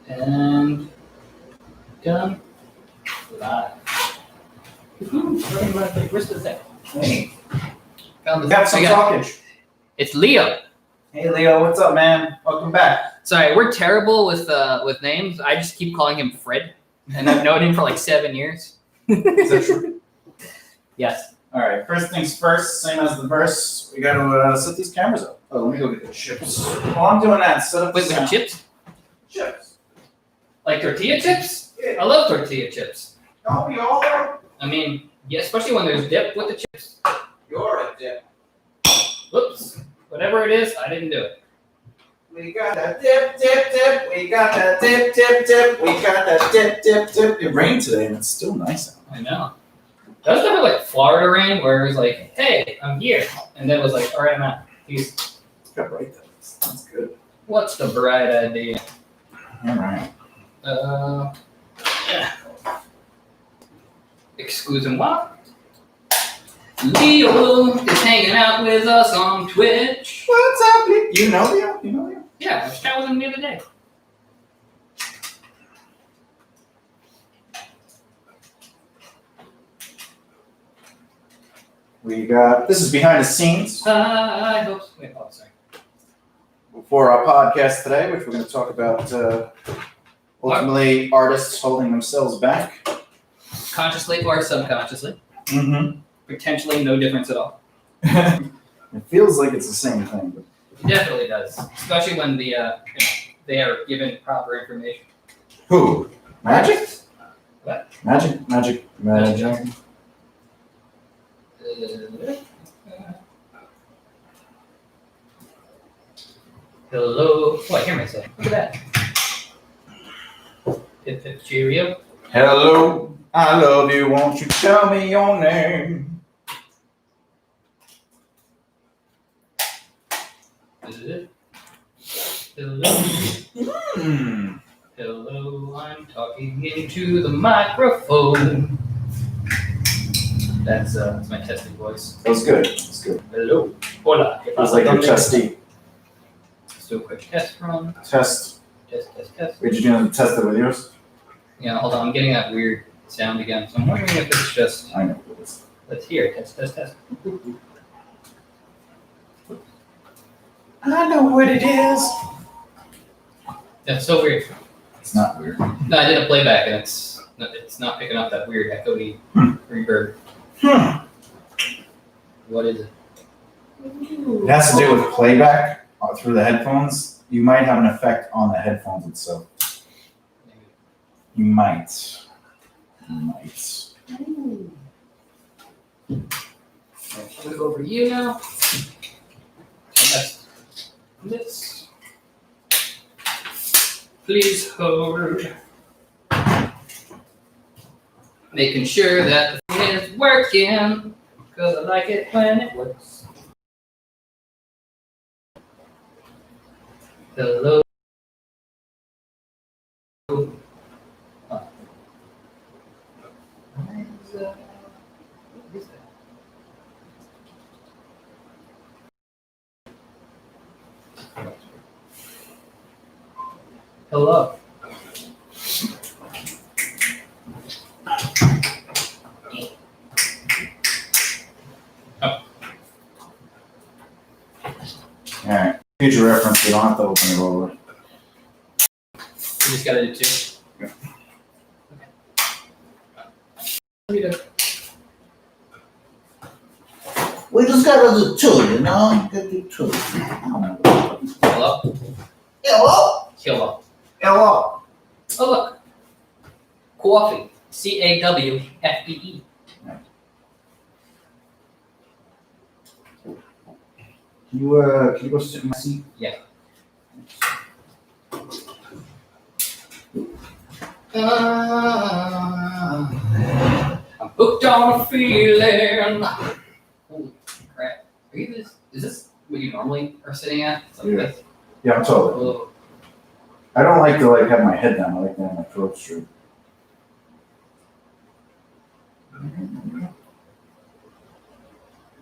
And done. Live. Where's the thing? Hey, Found the got some talkage. It's Leo. Hey Leo, what's up, man? Welcome back. Sorry, we're terrible with names. I just keep calling him Fred, and I've known him for like 7 years. Is that true? Yes. All right. First things first. Same as the verse. We gotta set these cameras up. Oh, let me go get the chips. While I'm doing that, set up. Wait, we have chips? Chips. Like tortilla chips? Yeah. I love tortilla chips. Don't we all? I mean, yeah, especially when there's dip with the chips. You're a dip. Whoops. Whatever it is, I didn't do it. We got a dip, dip, dip. We got a dip, dip, dip. We got a dip, dip, dip. It rained today, and it's still nice out. I know. That was never like Florida rain where it was like, hey, I'm here. And then it was like, all right, I'm out. Peace. It's got bright though. Sounds good. What's the bright idea? All right. Yeah. Excuse-moi. Leo is hanging out with us on Twitch. What's up, Leo? You know Leo? You know Leo? Yeah, I was chatting with him the other day. We got, this is behind the scenes I hope so. Wait, oh, sorry. for our podcast today, which we're going to talk about ultimately artists holding themselves back. Consciously or subconsciously. Mm-hmm. Potentially no difference at all. It feels like it's the same thing. But It definitely does. Especially when the they are given proper information. who? Magic? What? Magic. Hello. Oh, I hear myself. Look at that. Hip hip cheerio. Hello, I love you. Won't you tell me your name? Hello. Hmm. Hello, I'm talking into the microphone. That's my testing voice. That was good. That's good. Hello. Hola. It was like your testy Let's do a quick test run. test. Test. Did you do test it with yours? Yeah, hold on. I'm getting that weird sound again. So I'm wondering if it's just. I know what it is. Let's hear it. Test. I know what it is. That's so weird. It's not weird. No, I did a playback and it's not picking up that weird echoey reverb. What is it? It has to do with playback through the headphones. You might have an effect on the headphones itself. You might. I'm gonna go over you now. That's this. Please hold. Making sure that the thing is working, because I like it when it works. Hello. What is that? Hello. All right. Future reference. You don't have to open it over. You just gotta do two. Yeah. Okay. We just gotta do two, you know? Gotta do two. Hello. Hello? Hello. Hello. Oh look. Coffee. CAWFEE. Can you go sit in my seat? Yeah. I'm hooked on a feeling. Holy crap. Are you this? Is this what you normally are sitting at? Something Yeah. like Yeah, I'm totally. oh, I don't like to have my head down. I like to have my throat straight.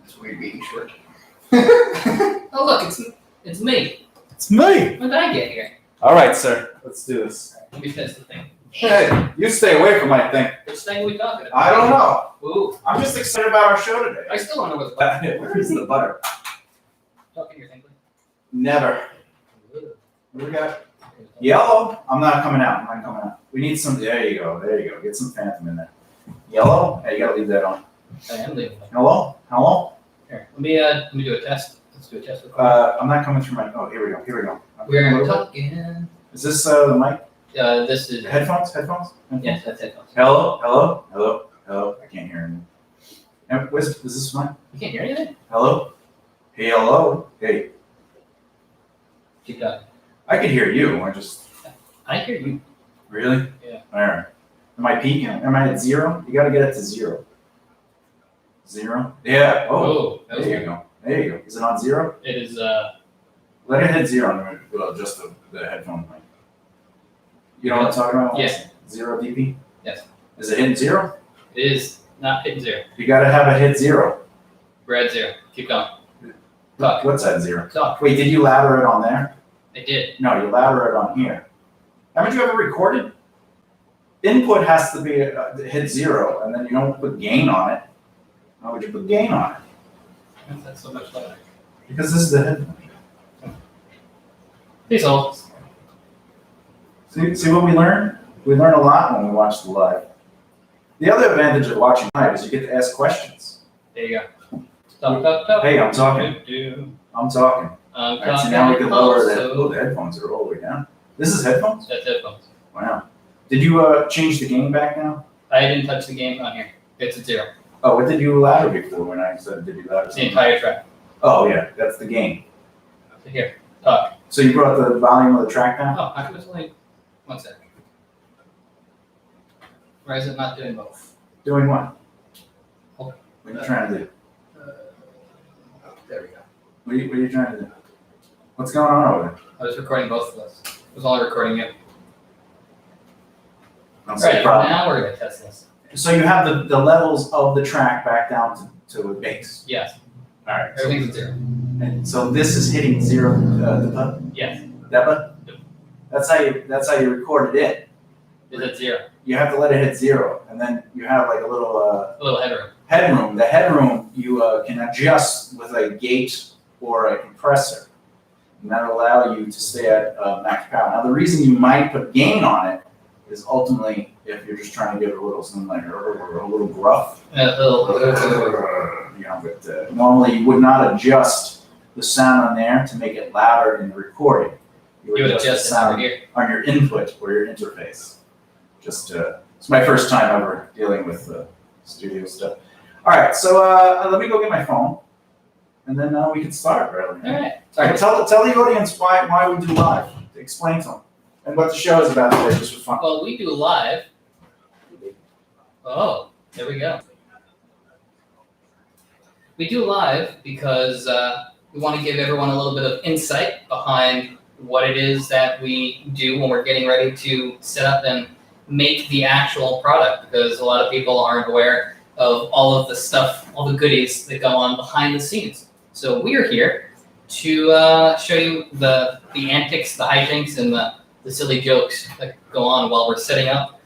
it's weird being short. Oh look, it's me. It's me. When did I get here? All right, sir. Let's do this. Let me test the thing. Hey, you stay away from my thing. Which thing are we talking about? I don't know. Ooh, I'm just excited about our show today. I still don't know what's about. Where is the butter? Talking your thing, please. Never. Ooh. What we got? Yellow? I'm not coming out. I'm not coming out. We need some. There you go. There you go. Get some phantom in there. Yellow? Hey, you gotta leave that on. I am leaving. Hello? Hello? Here, let me do a test. Let's do a test. I'm not coming through my. Oh, here we go. Here we go. We're talking. Is this the mic? This is. Headphones? Headphones? Yes, that's headphones. Hello? Hello? Hello? Hello? I can't hear anything. Is this mine? You can't hear anything? Hello? Hey, hello? Hey. Keep talking. I can hear you. I hear you. Really? Yeah. All right. Am I peaking? Am I at 0? You gotta get it to 0. 0? Yeah. Oh. That was There you go. There you go. Is it on 0? It is. Let it hit 0 and then we'll adjust the headphone mic. You know what I'm talking about? Yes. 0 dB? Yes. Is it hitting 0? It is not hitting 0. You gotta have it hit 0. We're at 0. Keep going. Talk. What's that 0? Talk. Wait, did you ladder it on there? I did. No, you ladder it on here. Haven't you ever recorded? Input has to be hit 0, and then you don't put gain on it. Why would you put gain on it? That's so much better. Because this is the headphone. Please hold. See what we learn? We learn a lot when we watch the live. The other advantage of watching live is you get to ask questions. There you go. Talk. Hey, I'm talking. I'm talking. All right, so now we can lower that. Oh, the headphones are all the way down. This is headphones? That's headphones. Wow. Did you change the gain back now? I didn't touch the game on here. It's at 0. Oh, what did you ladder before when I said did you ladder? It's the entire track. Oh, yeah, that's the gain. So here, talk. So you brought the volume of the track down? Oh, I was only 1 second. Why is it not doing both? Doing what? Hold What are you trying to do? There we go. What are you trying to do? What's going on over there? I was recording both of us. I was only recording you. Don't see a Right, problem. now we're gonna test this. So you have the levels of the track back down to a base. Yes, All right. everything's at 0. And so this is hitting 0 dB? Yes, Deba? Yep. That's how you recorded it. it's at 0. You have to let it hit 0, and then you have like a little A little headroom. headroom. The headroom you can adjust with a gate or a compressor, and that'll allow you to stay at max power. Now the reason you might put gain on it is ultimately if you're just trying to give it a little something like a little gruff. A little. But normally you would not adjust the sound on there to make it louder in the recording. You would adjust the it over sound here. on your input or your interface. Just it's my first time ever dealing with studio stuff. All right, so let me go get my phone, and then we can start. Really. All right. All right, tell the audience why we do live. Explain to them and what the show is about today, just for fun. Well, we do live. Oh, there we go. We do live because we want to give everyone a little bit of insight behind what it is that we do when we're getting ready to set up and make the actual product, because a lot of people aren't aware of all of the stuff, all the goodies that go on behind the scenes. So we are here to show you the antics, the hijinks, and the silly jokes that go on while we're setting up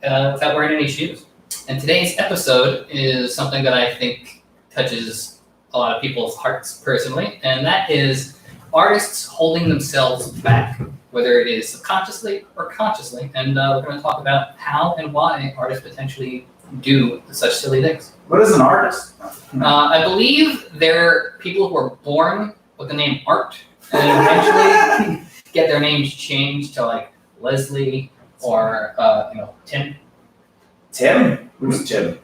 without wearing any shoes. And today's episode is something that I think touches a lot of people's hearts personally, and that is artists holding themselves back, whether it is subconsciously or consciously. And we're going to talk about how and why artists potentially do such silly things. What is an artist? I believe they're people who are born with the name Art and eventually get their names changed to like Leslie or Tim. Tim? Who's Tim?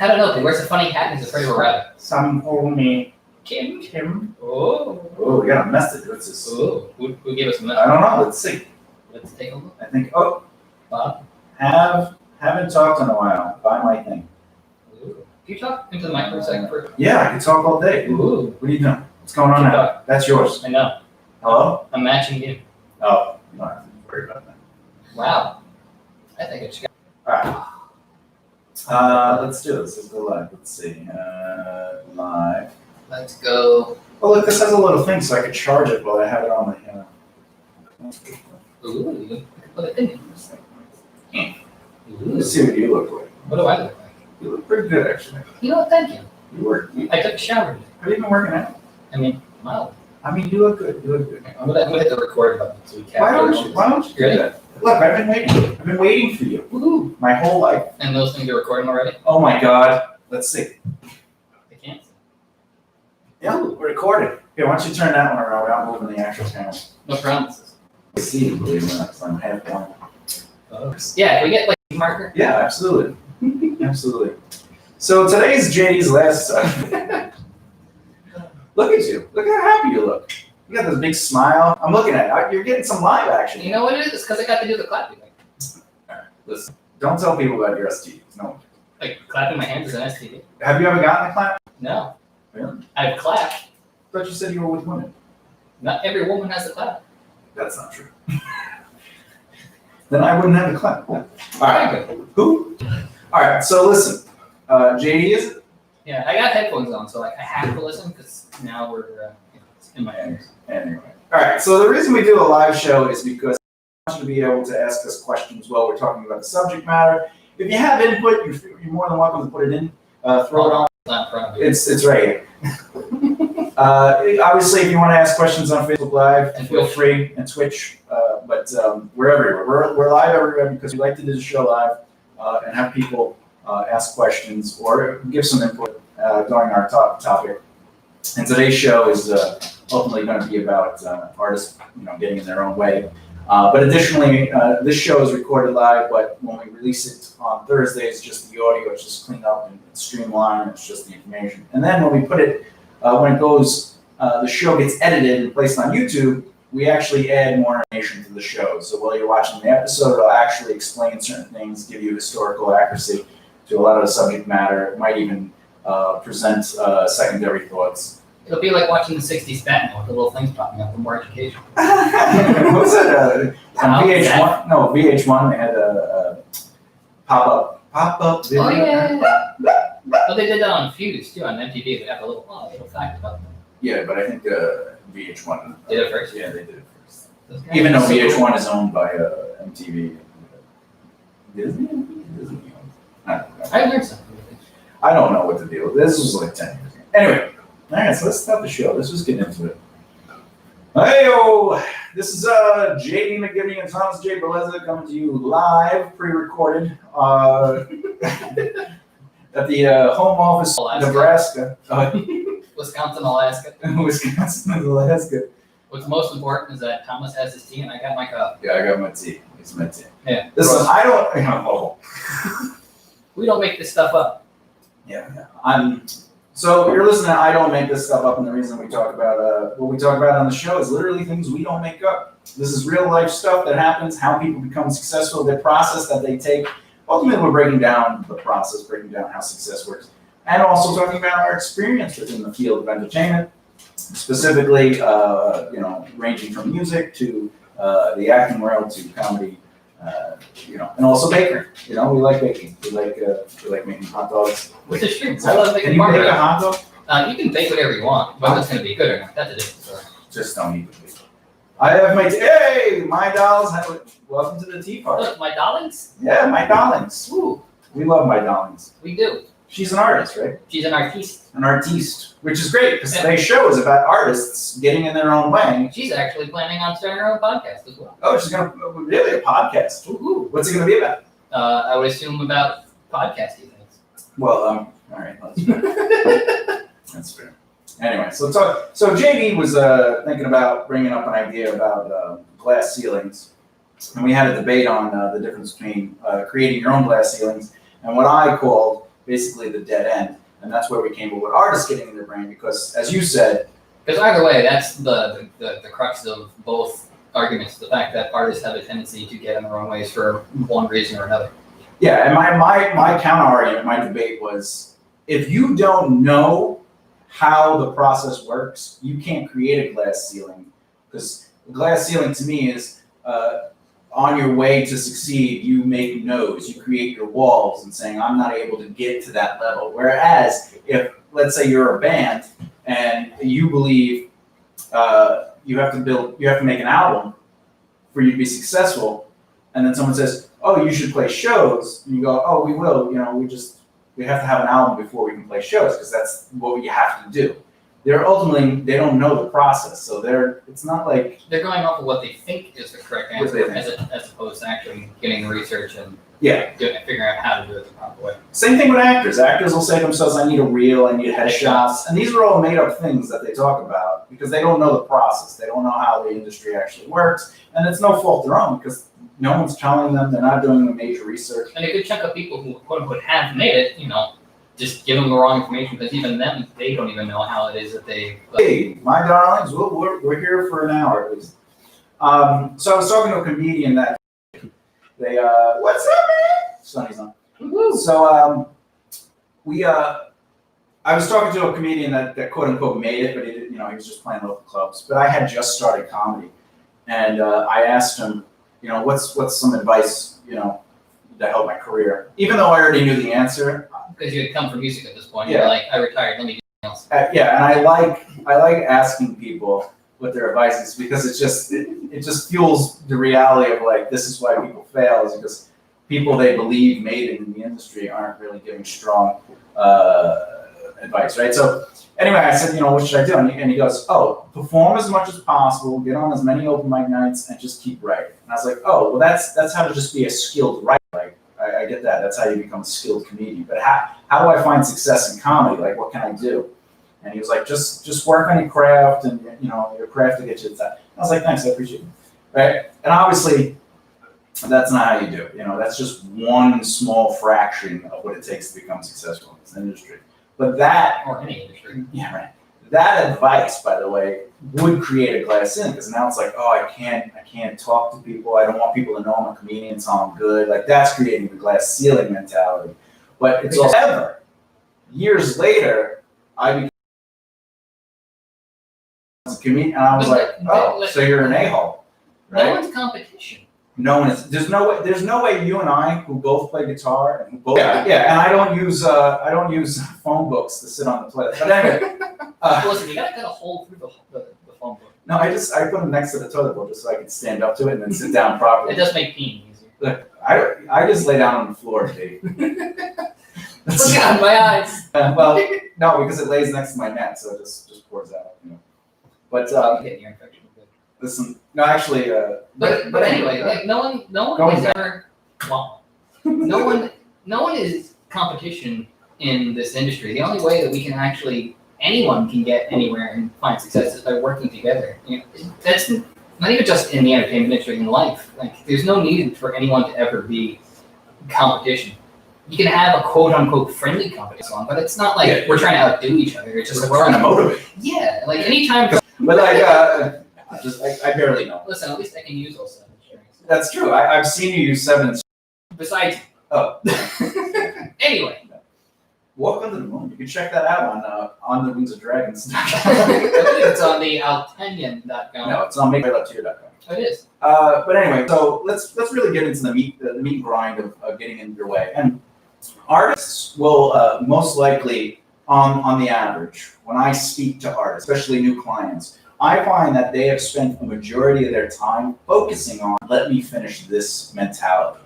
I don't know. He wears a funny hat and he's afraid of a rabbit. Some call me Tim. Tim. Oh. Oh, we got a message. What's this? Oh. Who gave us a I message? don't know. Let's see. Let's take a look. I think. Oh, Bob. haven't talked in a while. Buy my thing. Ooh. Can you talk into the mic for a second? Yeah, I can talk all day. Ooh. What are you doing? What's going on Keep now? talking. That's yours. I know. Hello? I'm matching you. Oh, you don't have to worry about that. Wow. I think it's. All right. Let's do this. Let's go live. Let's see. Live. Let's go. Oh, look, this has a little thing so I could charge it while I have it on Ooh, you put it in. Ooh. Let's see what you look like. What do I look like? You look pretty good, actually. You know what? Thank you. Have I took a shower. you been working out? I mean, wow. I mean, you look good. You look good. I'm gonna hit the record button so we capture. Why don't you do Ready? that? Look, I've been waiting. I've been waiting for you Woohoo! my whole life. And those things are recording already? Oh my God. Let's see. I can't. Yeah, we're recording. Here, why don't you turn that one around without moving the actual camera? No promises. See, believe it or not, 'cause I'm half blind. Yeah, can we get like a marker? Yeah, absolutely. Absolutely. So today's JD's last. Look at you. Look how happy you look. You got this big smile. I'm looking at it. You're getting some live action. You know what it is? It's because I got to do the clapping. Listen, don't tell people about your STDs. No. Like clapping my hands is an STD. Have you ever gotten a clap? No. Really? I've clapped. I thought you said you were with women. Not every woman has a clap. That's not true. Then I wouldn't have a clap. All right. Who? All right. So listen, JD is it? Yeah, I got headphones on, so like I have to listen because now we're it's in my ears. Anyway. All right. So the reason we do a live show is because I want you to be able to ask us questions while we're talking about the subject matter. If you have input, you're more than welcome to put it in. Throw it on. Not proud. It's right here. Obviously, if you want to ask questions on Facebook Live, And feel Twitch. free, and Twitch. But we're everywhere. We're live everywhere because we like to do the show live and have people ask questions or give some input during our topic. And today's show is ultimately going to be about artists, getting in their own way. But additionally, this show is recorded live, but when we release it on Thursday, it's just the audio. It's just cleaned up and streamlined. It's just the information. And then when we put it, when it goes, the show gets edited and placed on YouTube, we actually add more information to the show. So while you're watching the episode, it'll actually explain certain things, give you historical accuracy to a lot of the subject matter. It might even present secondary thoughts. It'll be like watching the 60s Batman with the little things popping up for more education. What was it? On VH1? No, VH1, they had a pop-up video. Oh yeah. Well, they did that on Fuse too on MTV. They have a little fact about them. Yeah, but I think VH1 Did it first? Yeah, they did it first. Those guys Even are though so VH1 cool. is owned by MTV. Disney? I learned something. I don't know what the deal is. This was like 10 years ago. Anyway, all right, so let's start the show. Let's just get into it. Hey-yo! This is JD McGibney and Thomas J. Bellezza coming to you live, pre-recorded, at the home office, Alaska. Nebraska. Wisconsin, Alaska. Wisconsin, Alaska. What's most important is that Thomas has his tea and I got my cup. Yeah, I got my tea. It's my tea. Yeah. Listen, I don't. We don't make this stuff up. Yeah. So you're listening to I Don't Make This Stuff Up, and the reason we talk about what we talk about on the show is literally things we don't make up. This is real life stuff that happens, how people become successful, their process that they take. Ultimately, we're breaking down the process, breaking down how success works, and also talking about our experience within the field of entertainment, specifically, ranging from music to the acting world to comedy, and also bakery. We like baking. We like making hot dogs. Which is true. I love Can making you make a margarita. hot dog? You can bake whatever you want. Whether it's going to be good or not, that's a different story. Just don't eat the tea. I have my tea. Hey, my dolls. Welcome to the tea party. Look, my darlings. Yeah, my darlings. Ooh, We love my darlings. we do. She's an artist, right? She's an artiste. An artiste, which is great because today's show is about artists getting in their own way. She's actually planning on starting her own podcast as well. Oh, she's really a podcast. Woohoo. What's it gonna be about? I would assume about podcasting things. Well, all right, that's fair. Anyway, so JD was thinking about bringing up an idea about glass ceilings, and we had a debate on the difference between creating your own glass ceilings and what I called basically the dead end, and that's where we came up with artists getting in their brain because, as you said, Because either way, that's the crux of both arguments. The fact that artists have a tendency to get in their own ways for one reason or another. yeah, and my counter argument, my debate was, if you don't know how the process works, you can't create a glass ceiling, because a glass ceiling to me is on your way to succeed, you make no's, you create your walls and saying, I'm not able to get to that level. Whereas if, let's say you're a band and you believe you have to make an album, for you to be successful, and then someone says, oh, you should play shows, and you go, oh, we will, we have to have an album before we can play shows, because that's what you have to do. They don't know the process, so it's not like... They're going off of what they think is the correct answer, as opposed to actually getting the research and figuring out how to do it the proper way. Same thing with actors. Actors will say to themselves, I need a reel, I need headshots, and these are all made up things that they talk about, because they don't know the process. They don't know how the industry actually works, and it's no fault of their own, because no one's telling them, they're not doing the major research. And a good chunk of people who, quote unquote, have made it, just give them the wrong information, because even them, they don't even know how it is that they... Hey, my darlings, we're here for an hour at least. So I was talking to a comedian that they, what's up, man? Sonny's on. Woo-hoo. So I was talking to a comedian that quote unquote made it, but he was just playing local clubs. But I had just started comedy, and I asked him, what's some advice, to help my career, even though I already knew the answer. Because you had come from music at this point. Yeah. You're like, I retired, let me do something else. Yeah, and I like asking people what their advice is, because it just fuels the reality of like, this is why people fail, is because people they believe made it in the industry aren't really giving strong advice, right? So anyway, I said, what should I do? And he goes, oh, perform as much as possible, get on as many open mic nights, and just keep writing. And I was like, oh, well, that's how to just be a skilled writer. Like, I get that. That's how you become a skilled comedian. But how do I find success in comedy? Like, what can I do? And he was like, just work on your craft, and your craft to get you to that. I was like, thanks, I appreciate it. Right? And obviously, that's not how you do it. That's just one small fraction of what it takes to become successful in this industry. But Or any industry. yeah, right. That advice, by the way, would create a glass ceiling, because now it's like, oh, I can't talk to people. I don't want people to know I'm a comedian, so I'm good. Like, that's creating the glass ceiling mentality. But it's also ever. Years later, I became a comedian, and I was like, oh, so you're an a-hole, right? No one's competition. No one is. There's no way you and I, who both play guitar and who both and I don't use phone books to sit on the toilet. But anyway, Listen, you gotta cut a hole through the phone book. no, I put them next to the toilet bowl just so I could stand up to it and then sit down properly. It does make peeing easier. Look, I just lay down on the floor, Dave. Look at my eyes. Well, no, because it lays next to my neck, so it just pours out. But You get your infection. listen, no, actually, But anyway, like no one has ever. Well, no one is competition in this industry. The only way that we can actually anyone can get anywhere and find success is by working together. That's not even just in the entertainment industry, in life. Like, there's no need for anyone to ever be competition. You can have a quote unquote friendly competition, but it's not like we're trying to outdo each other. It's just we're trying to motivate. Yeah, like anytime. But like, I barely know. Listen, at least I can use all 7 strings. That's true. I've seen you use 7. Besides, Oh. anyway. Walk Under the Moon. You can check that out on the Wings of Dragons. It's on the Altenian.com. No, it's on MakeMyLoveToYou.com. It is. But anyway, so let's really get into the meat grind of getting in your way. And artists will most likely, on the average, when I speak to artists, especially new clients, I find that they have spent a majority of their time focusing on, let me finish this mentality.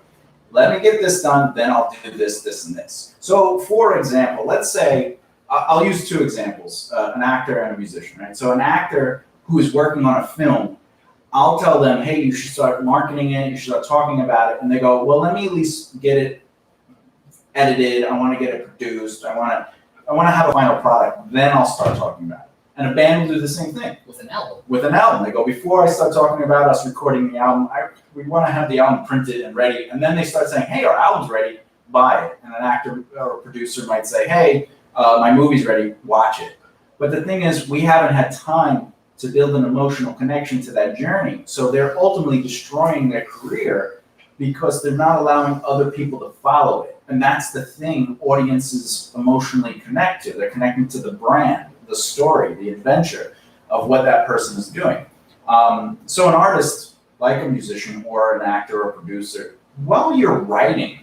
Let me get this done, then I'll do this, this, and this. So, for example, let's say, I'll use 2 examples, an actor and a musician, right? So an actor who is working on a film, I'll tell them, hey, you should start marketing it, you should start talking about it, and they go, well, let me at least get it edited, I want to get it produced, I want to have a final product, then I'll start talking about it. And a band will do the same thing. With an album. With an album. They go, before I start talking about us recording the album, we want to have the album printed and ready. And then they start saying, hey, our album's ready, buy it. And an actor or a producer might say, hey, my movie's ready, watch it. But the thing is, we haven't had time to build an emotional connection to that journey. So they're ultimately destroying their career because they're not allowing other people to follow it. And that's the thing audiences emotionally connect to. They're connecting to the brand, the story, the adventure of what that person is doing. So an artist, like a musician or an actor or producer, while you're writing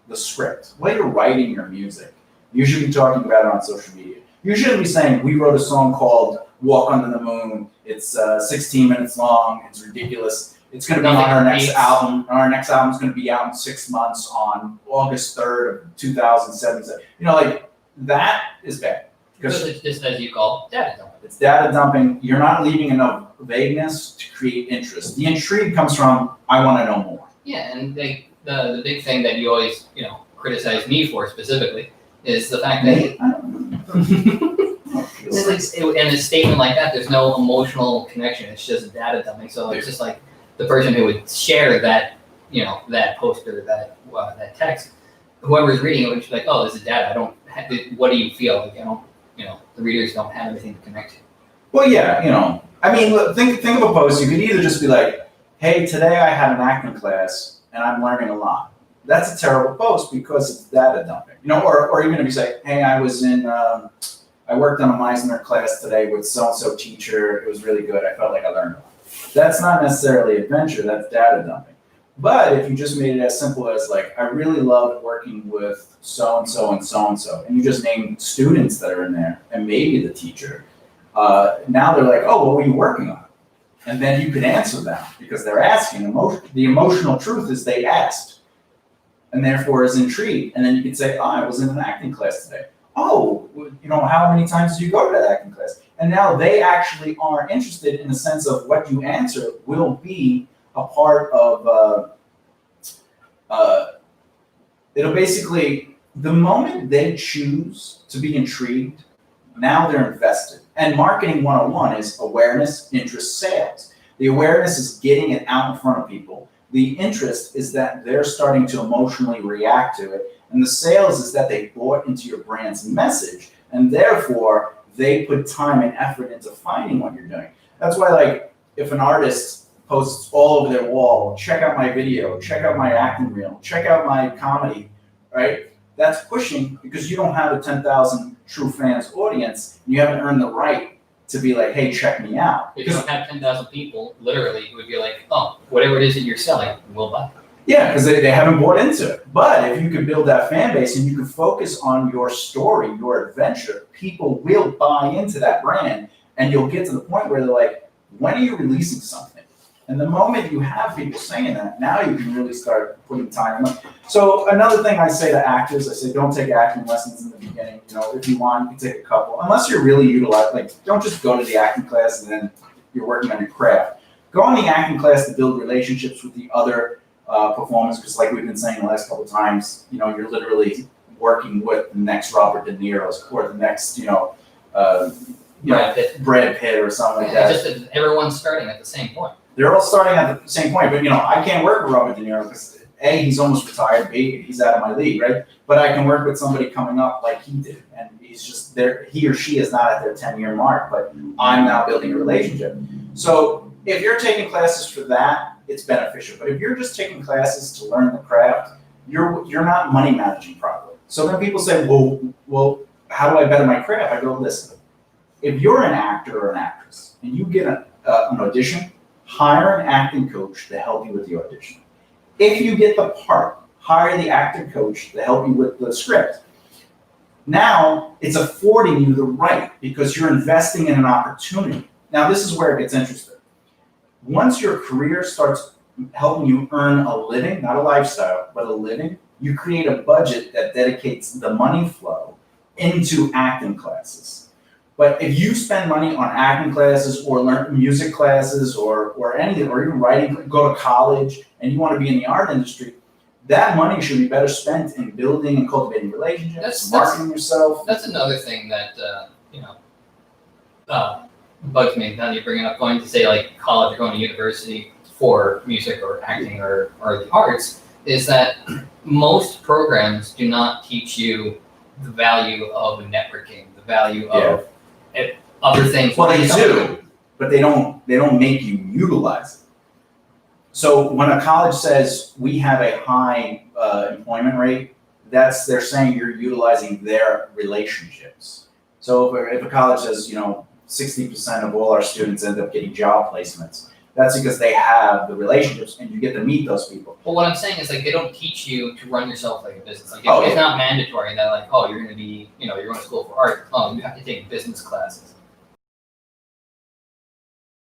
the script, while you're writing your music, you should be talking about it on social media. You shouldn't be saying, we wrote a song called Walk Under the Moon, it's 16 minutes long, it's ridiculous. It's going to be on Nothing our next beats- album. Our next album is going to be out in 6 months on August 3rd of 2007. You know, like that is bad Because because it's just as you call data dumping. it's data dumping. You're not leaving enough vagueness to create interest. The intrigue comes from I want to know more. Yeah, and the big thing that you always, criticize me for specifically is the fact that I don't know. in a statement like that, there's no emotional connection. It's just data dumping. So it's just like the person who would share that, that poster, that text, whoever's reading it would just be like, oh, this is data. I don't. What do you feel? Like, the readers don't have anything to connect to. Well, yeah, I mean, look, think of a post. You could either just be like, hey, today I had an acting class and I'm learning a lot. That's a terrible post because it's data dumping, or even if you say, hey, I worked on a Meisner class today with so-and-so teacher. It was really good. I felt like I learned a lot. That's not necessarily adventure. That's data dumping. But if you just made it as simple as like, I really loved working with so-and-so and so-and-so, and you just named students that are in there and maybe the teacher, now they're like, oh, what were you working on? And then you could answer them because they're asking. The emotional truth is they asked and therefore is intrigued. And then you could say, oh, I was in an acting class today. Oh, how many times do you go to that acting class? And now they actually are interested in the sense of what you answer will be a part of, it'll basically, the moment they choose to be intrigued, now they're invested. And marketing 101 is awareness, interest, sales. The awareness is getting it out in front of people. The interest is that they're starting to emotionally react to it. And the sales is that they bought into your brand's message. And therefore, they put time and effort into finding what you're doing. That's why, like, if an artist posts all over their wall, check out my video, check out my acting reel, check out my comedy, right? That's pushing because you don't have a 10,000 true fans audience. And you haven't earned the right to be like, hey, check me out. If you don't have 10,000 people, literally, it would be like, oh, whatever it is that you're selling, we'll buy. Yeah, because they haven't bought into it. But if you can build that fan base and you can focus on your story, your adventure, people will buy into that brand. And you'll get to the point where they're like, when are you releasing something? And the moment you have people saying that, now you can really start putting time in. So another thing I say to actors, I say, don't take acting lessons in the beginning. If you want, you can take a couple. Unless you're really utilized, like, don't just go to the acting class and then you're working on your craft. Go on the acting class to build relationships with the other performers, because like we've been saying the last couple of times, you're literally working with the next Robert De Niro's or the next, Brad Pitt or something like that. Just that everyone's starting at the same point. They're all starting at the same point, but I can't work with Robert De Niro because A, he's almost retired, B, he's out of my league, right? But I can work with somebody coming up like he did, and he's just there. He or she is not at their 10-year mark, but I'm now building a relationship. So if you're taking classes for that, it's beneficial. But if you're just taking classes to learn the craft, you're not money managing properly. So then people say, well, how do I better my craft? I go, listen, if you're an actor or an actress and you get an audition, hire an acting coach to help you with the audition. If you get the part, hire the acting coach to help you with the script. Now it's affording you the right because you're investing in an opportunity. Now this is where it gets interesting. Once your career starts helping you earn a living, not a lifestyle, but a living, you create a budget that dedicates the money flow into acting classes. But if you spend money on acting classes or learn music classes or anything, or even writing, go to college, and you want to be in the art industry, that money should be better spent in building and cultivating relationships, marketing yourself. That's another thing that bugs me. Now that you bring it up, going to say like college or going to university for music or acting or the arts, is that most programs do not teach you the value of networking, the value of other things. Well, they do, but they don't make you utilize it. So when a college says we have a high employment rate, they're saying you're utilizing their relationships. So if a college says 60% of all our students end up getting job placements, that's because they have the relationships and you get to meet those people. Well, what I'm saying is like they don't teach you to run yourself like a business. Like it's not mandatory that like, oh, you're going to be, you're going to school for art. Oh, you have to take business classes.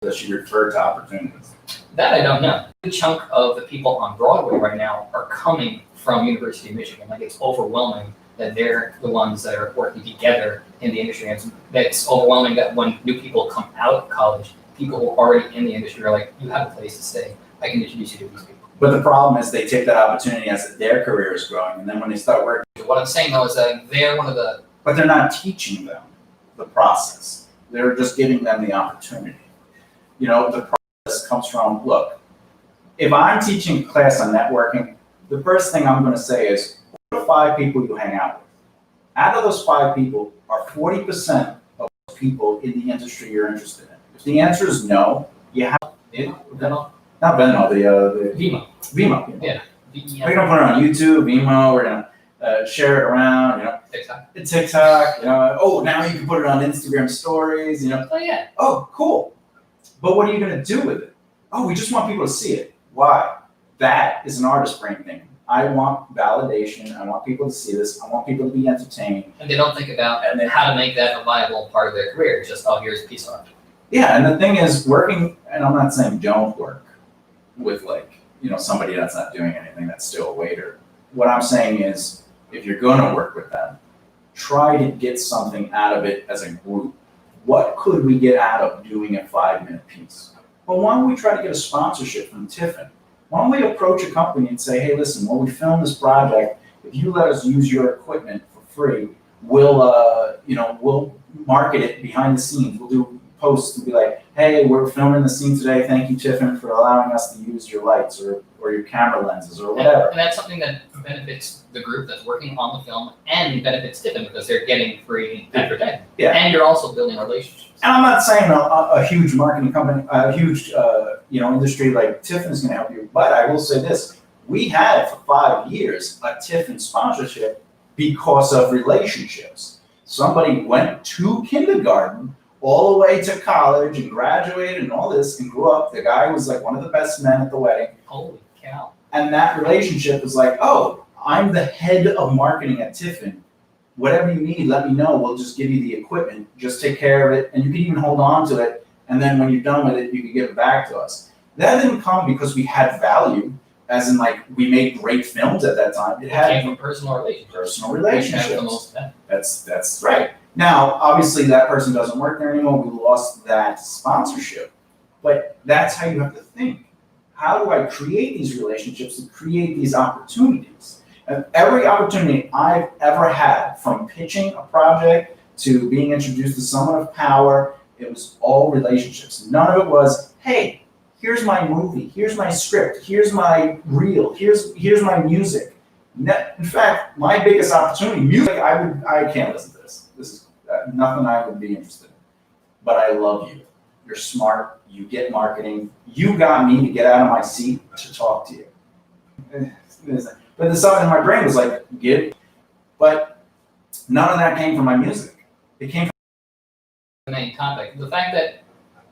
That should refer to opportunities. That I don't know. good chunk of the people on Broadway right now are coming from University of Michigan. Like, it's overwhelming that they're the ones that are working together in the industry. And it's overwhelming that when new people come out of college, people who are already in the industry are like, you have a place to stay. I can introduce you to these people. But the problem is they take that opportunity as their career is growing, and then when they start working. What I'm saying though is that they're one of the. But they're not teaching them the process. They're just giving them the opportunity. You know, the process comes from, look, if I'm teaching a class on networking, the first thing I'm going to say is, what are 5 people you hang out with? Out of those 5 people, are 40% of those people in the industry you're interested in? If the answer is no, you have Venmo? not Venmo, the Vimo. Vimo. Yeah. We're gonna put it on YouTube, Vimo. We're gonna share it around. You know, TikTok. You know, oh, now you can put it on Instagram stories. You know, Oh yeah. oh, cool. But what are you gonna do with it? Oh, we just want people to see it. Why? That is an artist brain thing. I want validation. I want people to see this. I want people to be entertained. And they don't think about how to make that a viable part of their career. It's just, oh, here's a piece of art. Yeah, and the thing is, working, and I'm not saying don't work with, like, you know, somebody that's not doing anything, that's still a waiter. What I'm saying is, if you're gonna work with them, try to get something out of it as a group. What could we get out of doing a 5-minute piece? Well, why don't we try to get a sponsorship from Tiffin? Why don't we approach a company and say, hey, listen, when we film this project, if you let us use your equipment for free, we'll market it behind the scenes. We'll do posts and be like, hey, we're filming the scene today. Thank you, Tiffin, for allowing us to use your lights or your camera lenses or whatever. And that's something that benefits the group that's working on the film and benefits Tiffin because they're getting free advertising. Yeah. And you're also building relationships. And I'm not saying a huge marketing company, a huge industry like Tiffin is going to help you, but I will say this: we had for 5 years a Tiffin sponsorship because of relationships. Somebody went to kindergarten all the way to college and graduated and all this and grew up. The guy was like one of the best men at the wedding. Holy cow! And that relationship was like, oh, I'm the head of marketing at Tiffin. Whatever you need, let me know. We'll just give you the equipment. Just take care of it. And you can even hold on to it. And then when you're done with it, you can give it back to us. That didn't come because we had value, as in like we made great films at that time. It Came from personal relationships. Personal Which have relationships. the most benefit. That's right. Now, obviously that person doesn't work there anymore. We lost that sponsorship. But that's how you have to think. How do I create these relationships and create these opportunities? And every opportunity I've ever had, from pitching a project to being introduced to someone of power, it was all relationships. None of it was, hey, here's my movie, here's my script, here's my reel, here's my music. In fact, my biggest opportunity, music, I can't listen to this. This is nothing I would be interested in. But I love you. You're smart. You get marketing. You got me to get out of my seat to talk to you. But there's something in my brain was like, give. But none of that came from my music. It came from The main topic. The fact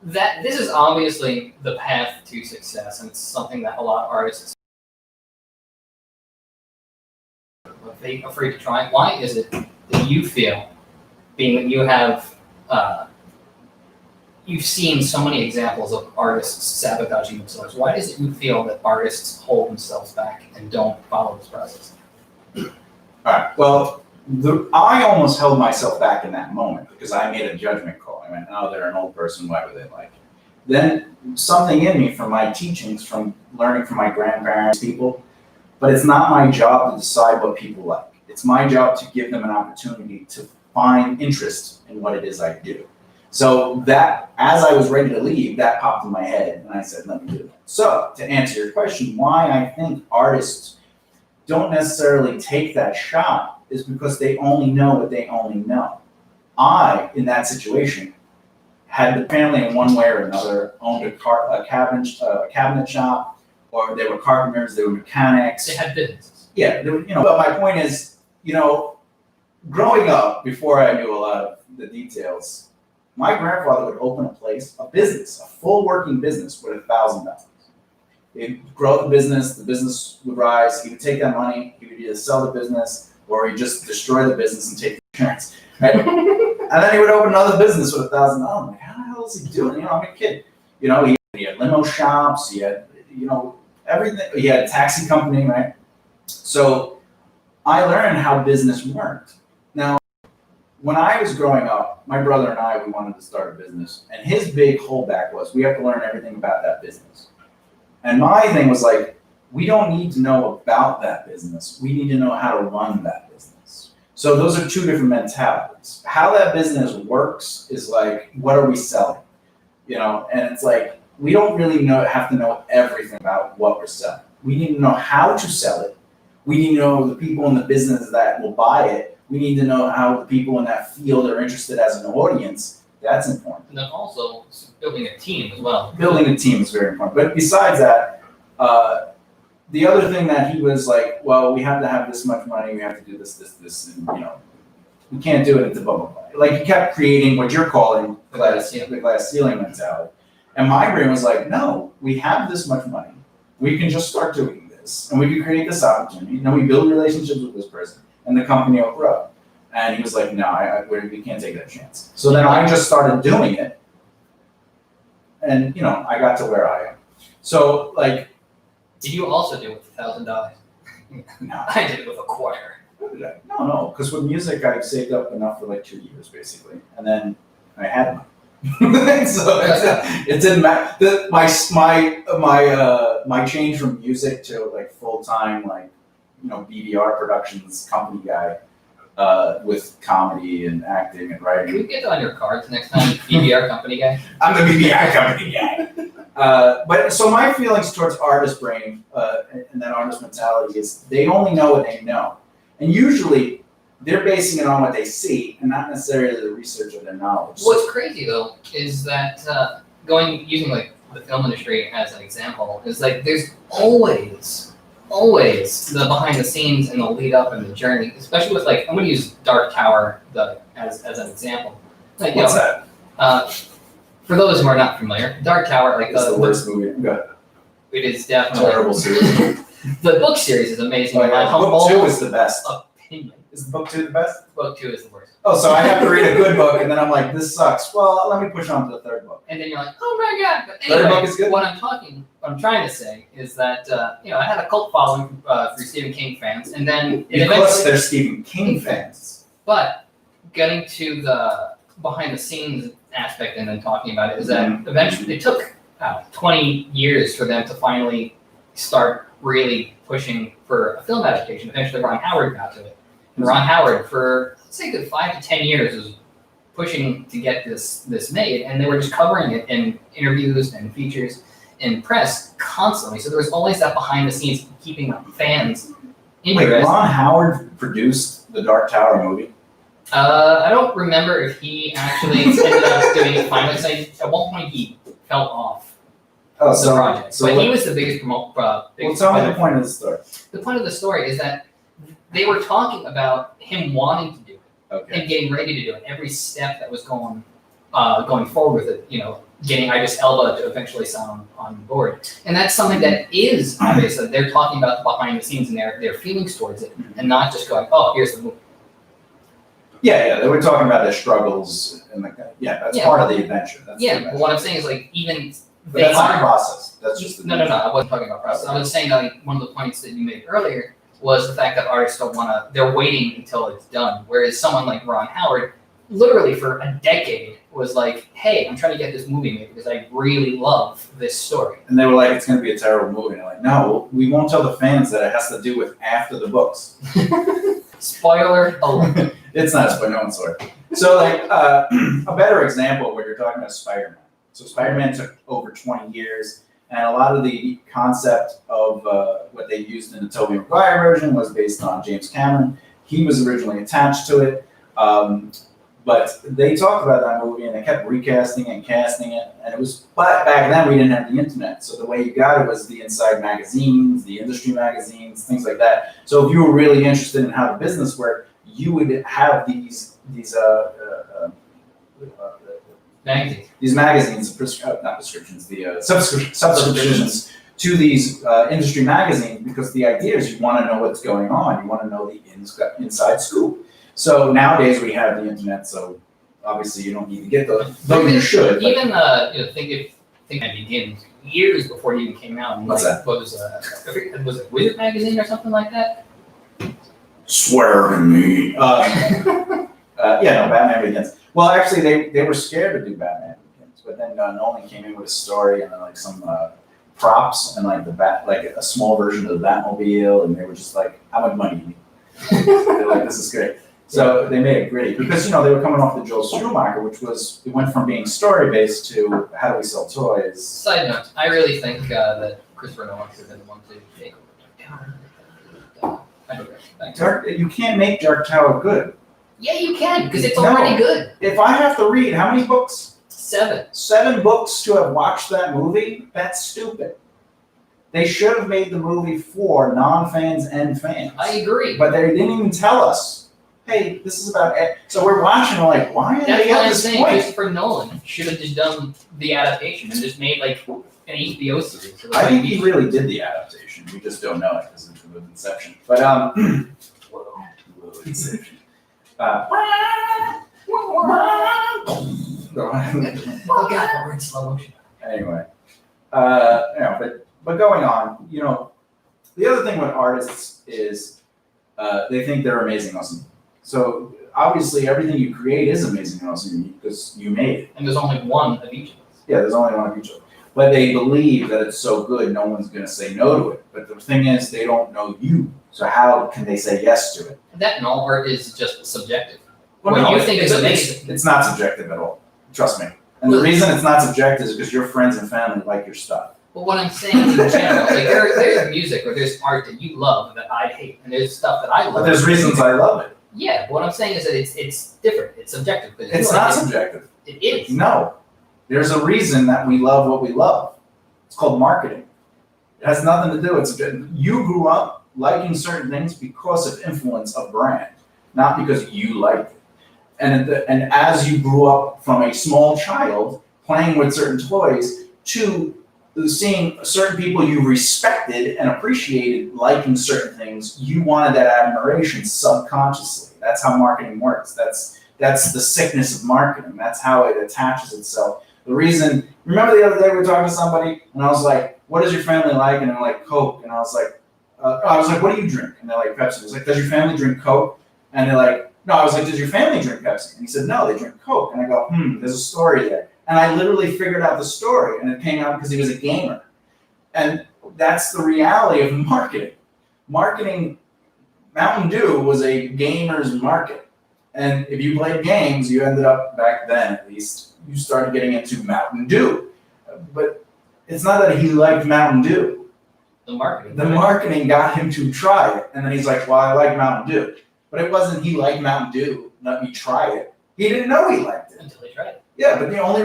that this is obviously the path to success, and it's something that a lot of artists are afraid to try. Why is it that you feel, being that you have, you've seen so many examples of artists sabotaging themselves, why is it you feel that artists hold themselves back and don't follow this process? All right. Well, I almost held myself back in that moment because I made a judgment call. I went, oh, they're an old person. Why would they like it? Then something in me from my teachings, from learning from my grandparents, people, but it's not my job to decide what people like. It's my job to give them an opportunity to find interest in what it is I do. So that, as I was ready to leave, that popped in my head, and I said, let me do it. So to answer your question, why I think artists don't necessarily take that shot is because they only know what they only know. I, in that situation, had the family in one way or another, owned a cabinet shop, or they were carpenters, they were mechanics. They had businesses. Yeah, they were, but my point is, growing up, before I knew a lot of the details, my grandfather would open a business, a full working business with $1,000. He'd grow the business would rise, he would take that money, he would either sell the business or he'd just destroy the business and take the insurance. Right? And then he would open another business with $1,000. I'm like, how the hell is he doing? I'm a kid. He had limo shops, he had, everything. He had a taxi company, right? So I learned how business worked. Now, when I was growing up, my brother and I, we wanted to start a business, and his big holdback was we have to learn everything about that business. And my thing was like, we don't need to know about that business. We need to know how to run that business. So those are two different mentalities. How that business works is like, what are we selling? You know, and it's like, we don't really have to know everything about what we're selling. We need to know how to sell it. We need to know the people in the business that will buy it. We need to know how the people in that field are interested as an audience. That's important. And then also building a team as well. Building a team is very important. But besides that, the other thing that he was like, well, we have to have this much money. We have to do this, and you know, we can't do it at the blah, blah, blah. Like he kept creating what you're calling the glass ceiling mentality. And my brain was like, no, we have this much money. We can just start doing this, and we can create this opportunity. And then we build relationships with this person, and the company will grow. And he was like, no, we can't take that chance. So then I just started doing it, and you know, I got to where I am. So like, Did you also do it with $1,000? no, I did it with a quarter. no, because with music I saved up enough for like 2 years basically, and then I had money. So it didn't matter. My change from music to like full time, like, you know, BDR Productions company guy with comedy and acting and writing. Can we get on your cards next time, BBR company guy? I'm the BDR company guy. But so my feelings towards artist brain and that artist mentality is they only know what they know, and usually they're basing it on what they see and not necessarily the research of their knowledge. What's crazy though is that using like the film industry as an example is like there's always the behind the scenes and the lead up and the journey, especially with like I'm going to use Dark Tower as an example. Like, What's that? For those who are not familiar, Dark Tower, like It's the worst movie. it is definitely Terrible series. The book series is amazing. Oh, yeah. Book 2 is the best. Opinion. Is the book 2 the best? Book 2 is the worst. Oh, so I have to read a good book, and then I'm like, this sucks. Well, let me push on to the third book. And then you're like, oh my god! But Third anyway, book is good. what I'm trying to say is that you know I had a cult following for Stephen King fans, and then Because they're Stephen King fans. But getting to the behind the scenes aspect and then talking about it is that eventually it took 20 years for them to finally start really pushing for a film adaptation. Eventually, Ron Howard got to it. And Ron Howard, for let's say a good 5 to 10 years, was pushing to get this made, and they were just covering it in interviews and features in press constantly. So there was always that behind the scenes keeping fans interested. Wait, Ron Howard produced the Dark Tower movie? I don't remember if he actually ended up doing it finally. Because at one point he fell off the project, but he was the biggest promoter. Well, tell me the point of the story. The point of the story is that they were talking about him wanting to do it Okay. and getting ready to do it. Every step that was going forward with it, you know, getting Idris Elba to eventually sign on board, and that's something that is obvious. That they're talking about the behind the scenes and their feelings towards it, and not just going, "Oh, here's the movie." Yeah, they were talking about their struggles and that's part of the adventure. That's the But adventure. what I'm saying is like even But they that's not the are. process. That's just the No. I wasn't talking about process. I was saying that like, one of the points that you made earlier was the fact that artists don't want to. They're waiting until it's done, whereas someone like Ron Howard, literally for a decade, was like, "Hey, I'm trying to get this movie made because I really love this story." And they were like, it's going to be a terrible movie. And they're like, no, we won't tell the fans that it has to do with after the books. Spoiler alert. It's not a spoiler, no one's sorry. So like a better example where you're talking about Spider-Man. So Spider-Man took over 20 years, and a lot of the concept of what they used in the Tobey Maguire version was based on James Cameron. He was originally attached to it, but they talked about that movie and they kept recasting and casting it, and it was. But back then we didn't have the internet, so the way you got it was the inside magazines, the industry magazines, things like that. So if you were really interested in how the business worked, you would have these magazines, not prescriptions, the subscriptions to these industry magazines, because the idea is you want to know what's going on, you want to know the inside scoop. So nowadays we have the internet, so obviously you don't need to get those, though you should. Even think at Begins, years before it even came out. And What's like, was it Wizard magazine or something like that? Swear to me. Yeah, no, Batman Begins. Well, actually, they were scared to do Batman Begins, but then Nolan came in with a story and then like some props and like like a small version of the Batmobile, and they were just like, "How much money do you need?" They're like, "This is great." So they made it gritty because they were coming off the Joel Schumacher, which was it went from being story based to how do we sell toys. Side note: I really think that Christopher Nolan should have been the one to take over. I digress. Thanks. You can't make Dark Tower good. Yeah, you can because it's No. already good. If I have to read how many books? 7. 7 books to have watched that movie? That's stupid. They should have made the movie for non-fans and fans. I agree. But they didn't even tell us, hey, this is about it. So we're watching, we're like, why are That's they why at I'm this saying point? Christopher Nolan should have just done the adaptation and just made like an HBO series. So I think he really did the adaptation. We just don't know it because it's with Inception. But Inception. Oh God, we're in slow motion. Anyway, but going on, the other thing with artists is they think they're amazing awesome. So obviously everything you create is amazing and awesome because you made it. And there's only one of each of us. Yeah, there's only one of each of them. But they believe that it's so good, no one's going to say no to it. But the thing is, they don't know you. So how can they say yes to it? That and all art is just subjective. Well, What no, you think is amazing. It's not subjective at all. Trust me. And the reason it's not subjective is because your friends and family like your stuff. But what I'm saying in general, like there's music or there's art that you love that I hate, and there's stuff that I love. But there's reasons I love it. Yeah, but what I'm saying is that it's different. It's subjective. But It's not subjective. It is. No. There's a reason that we love what we love. It's called marketing. It has nothing to do with it. You grew up liking certain things because of influence of brand, not because you liked it. And as you grew up from a small child playing with certain toys to seeing certain people you respected and appreciated liking certain things, you wanted that admiration subconsciously. That's how marketing works. That's the sickness of marketing. That's how it attaches itself. The reason, remember the other day we were talking to somebody and I was like, what does your family like? And they're like, Coke. And I was like, what do you drink? And they're like, Pepsi. I was like, does your family drink Coke? And they're like, no. I was like, does your family drink Pepsi? And he said, no, they drink Coke. And I go, there's a story there. And I literally figured out the story, and it came out because he was a gamer. And that's the reality of marketing. Marketing, Mountain Dew was a gamer's market. And if you played games, you ended up, back then at least, you started getting into Mountain Dew. But it's not that he liked Mountain Dew. The marketing. The marketing got him to try it. And then he's like, well, I like Mountain Dew. But it wasn't he liked Mountain Dew, let me try it. He didn't know he liked it. Until he tried it. Yeah, but the only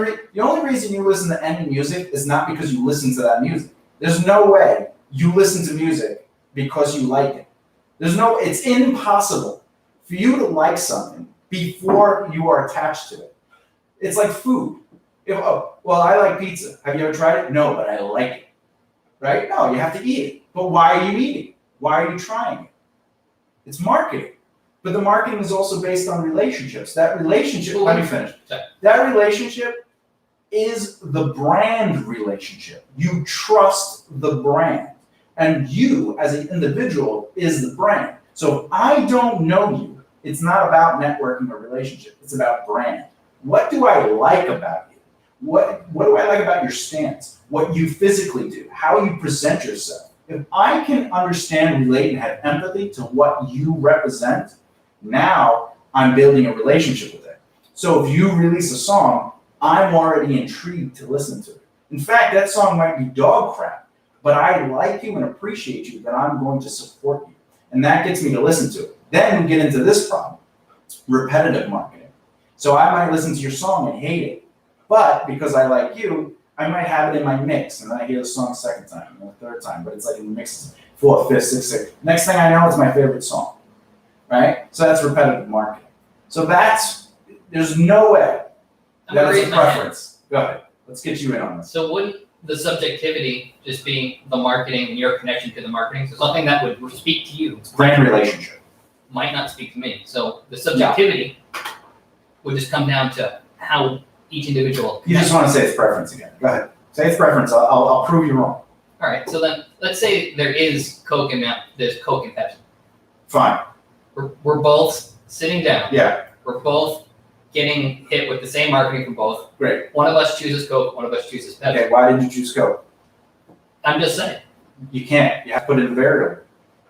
reason you listen to any music is not because you listen to that music. There's no way you listen to music because you like it. It's impossible for you to like something before you are attached to it. It's like food. I like pizza. Have you ever tried it? No, but I like it. Right? No, you have to eat it. But why are you eating? Why are you trying it? It's marketing. But the marketing is also based on relationships. That relationship, let me finish. That relationship is the brand relationship. You trust the brand. And you, as an individual, is the brand. So if I don't know you, it's not about networking or relationship. It's about brand. What do I like about you? What do I like about your stance? What you physically do? How you present yourself? If I can understand, relate, and have empathy to what you represent, now I'm building a relationship with it. So if you release a song, I'm already intrigued to listen to it. In fact, that song might be dog crap, but I like you and appreciate you, that I'm going to support you. And that gets me to listen to it. Then we get into this problem, repetitive marketing. So I might listen to your song and hate it, but because I like you, I might have it in my mix, and then I hear the song a second time, and a third time, but it's like in the mixes, 4th, 5th, 6th, 6th. Next thing I know, it's my favorite song. Right? So that's repetitive marketing. So there's no way that is a preference. Go ahead. Let's get you in on this. So wouldn't the subjectivity just be the marketing and your connection to the marketing? So something that would speak to you Brand relationship. might not speak to me. So the subjectivity would just come down to how each individual. You just want to say it's preference again. Go ahead. Say it's preference. I'll prove you wrong. All right. So then, let's say there is Coke and there's Coke and Pepsi. Fine. We're both sitting down. Yeah. We're both getting hit with the same marketing from both. Great. One of us chooses Coke. One of us chooses Pepsi. Okay. Why did you choose Coke? I'm just saying. You can't. You have to put in a variable.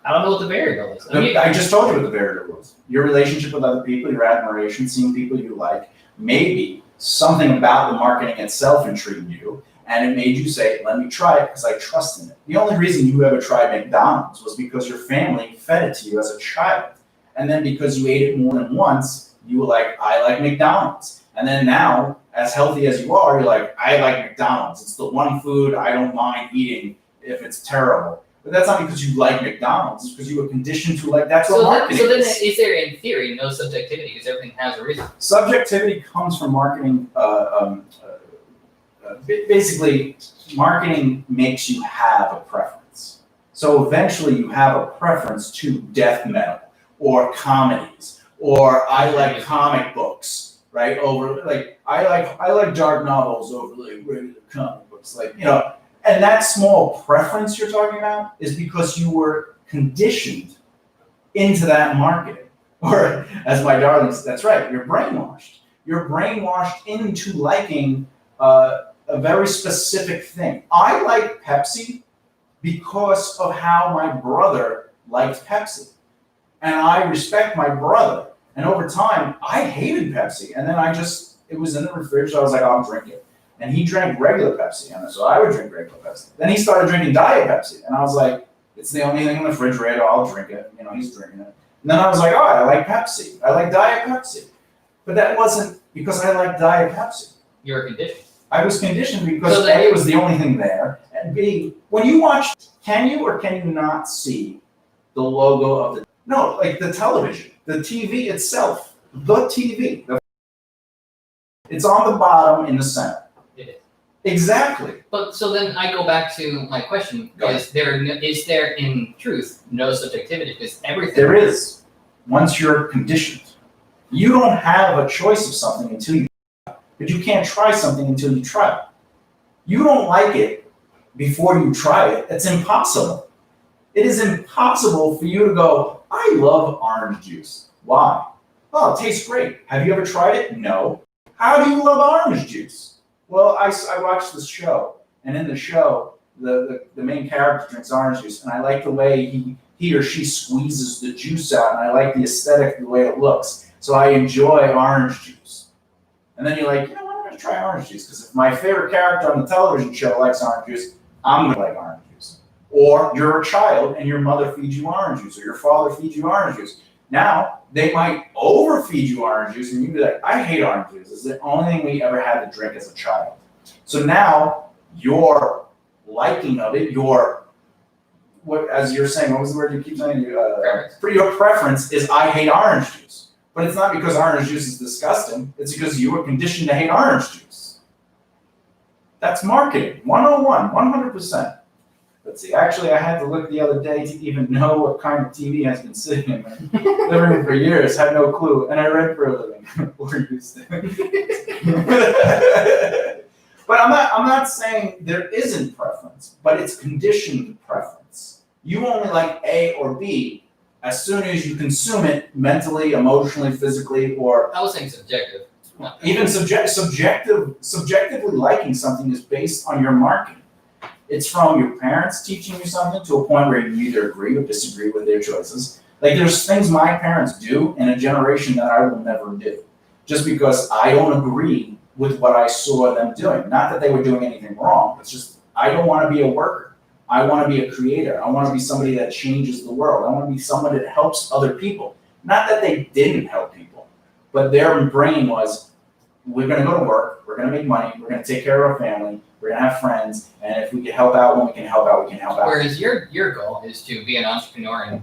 I don't know what the variable is. I mean, I just told you what the variable was. Your relationship with other people, your admiration, seeing people you like, maybe something about the marketing itself intrigued you, and it made you say, let me try it because I trust in it. The only reason you ever tried McDonald's was because your family fed it to you as a child. And then because you ate it more than once, you were like, I like McDonald's. And then now, as healthy as you are, you're like, I like McDonald's. It's the one food I don't mind eating if it's terrible. But that's not because you like McDonald's. It's because you were conditioned to like, that's what marketing so then is. is there, in theory, no subjectivity because everything has a reason? Subjectivity comes from marketing. Basically, marketing makes you have a preference. So eventually you have a preference to death metal or comedies, or I like comic books, right? Over like I like dark novels over like regular comic books, like, you know. And that small preference you're talking about is because you were conditioned into that marketing. Or, as my darling says, that's right, you're brainwashed. You're brainwashed into liking a very specific thing. I like Pepsi because of how my brother liked Pepsi. And I respect my brother. And over time, I hated Pepsi. And then it was in the refrigerator, so I was like, I'll drink it. And he drank regular Pepsi, and so I would drink regular Pepsi. Then he started drinking Diet Pepsi, and I was like, it's the only thing in the refrigerator, I'll drink it. You know, he's drinking it. And then I was like, oh, I like Pepsi. I like Diet Pepsi. But that wasn't because I liked Diet Pepsi. You were conditioned. I was conditioned because A, it was the only thing there, and B, when you watch, can you or can you not see the logo of the, no, like the television, the TV itself, the TV, it's on the bottom in the center. It is. Exactly. But so then I go back to my question: is there in truth no subjectivity? Because everything there is. Once you're conditioned, you don't have a choice of something until you try it. But you can't try something until you try it. You don't like it before you try it. It's impossible. It is impossible for you to go, I love orange juice. Why? Oh, it tastes great. Have you ever tried it? No. How do you love orange juice? Well, I watched this show, and in the show, the main character drinks orange juice, and I like the way he or she squeezes the juice out, and I like the aesthetic, the way it looks. So I enjoy orange juice. And then you're like, you know what, I'm going to try orange juice, because if my favorite character on the television show likes orange juice, I'm going to like orange juice. Or you're a child, and your mother feeds you orange juice, or your father feeds you orange juice. Now, they might overfeed you orange juice, and you'd be like, I hate orange juice. It's the only thing we ever had to drink as a child. So now, your liking of it, as you're saying, what was the word you keep saying? For your preference is, I hate orange juice. But it's not because orange juice is disgusting. It's because you were conditioned to hate orange juice. That's marketing, 101, 100%. Let's see, actually, I had to look the other day to even know what kind of TV has been sitting in my living room for years. Had no clue, and I read for a living. Or used to. But I'm not saying there isn't preference, but it's conditioned preference. You only like A or B as soon as you consume it mentally, emotionally, physically, or I was saying subjective. even subjectively liking something is based on your marketing. It's from your parents teaching you something to a point where you either agree or disagree with their choices. Like there's things my parents do in a generation that I will never do, just because I don't agree with what I saw them doing. Not that they were doing anything wrong. It's just I don't want to be a worker. I want to be a creator. I want to be somebody that changes the world. I want to be someone that helps other people. Not that they didn't help people, but their brain was, we're going to go to work, we're going to make money, we're going to take care of our family, we're going to have friends, and if we can help out when we can help out, we can help out. Whereas your goal is to be an entrepreneur and,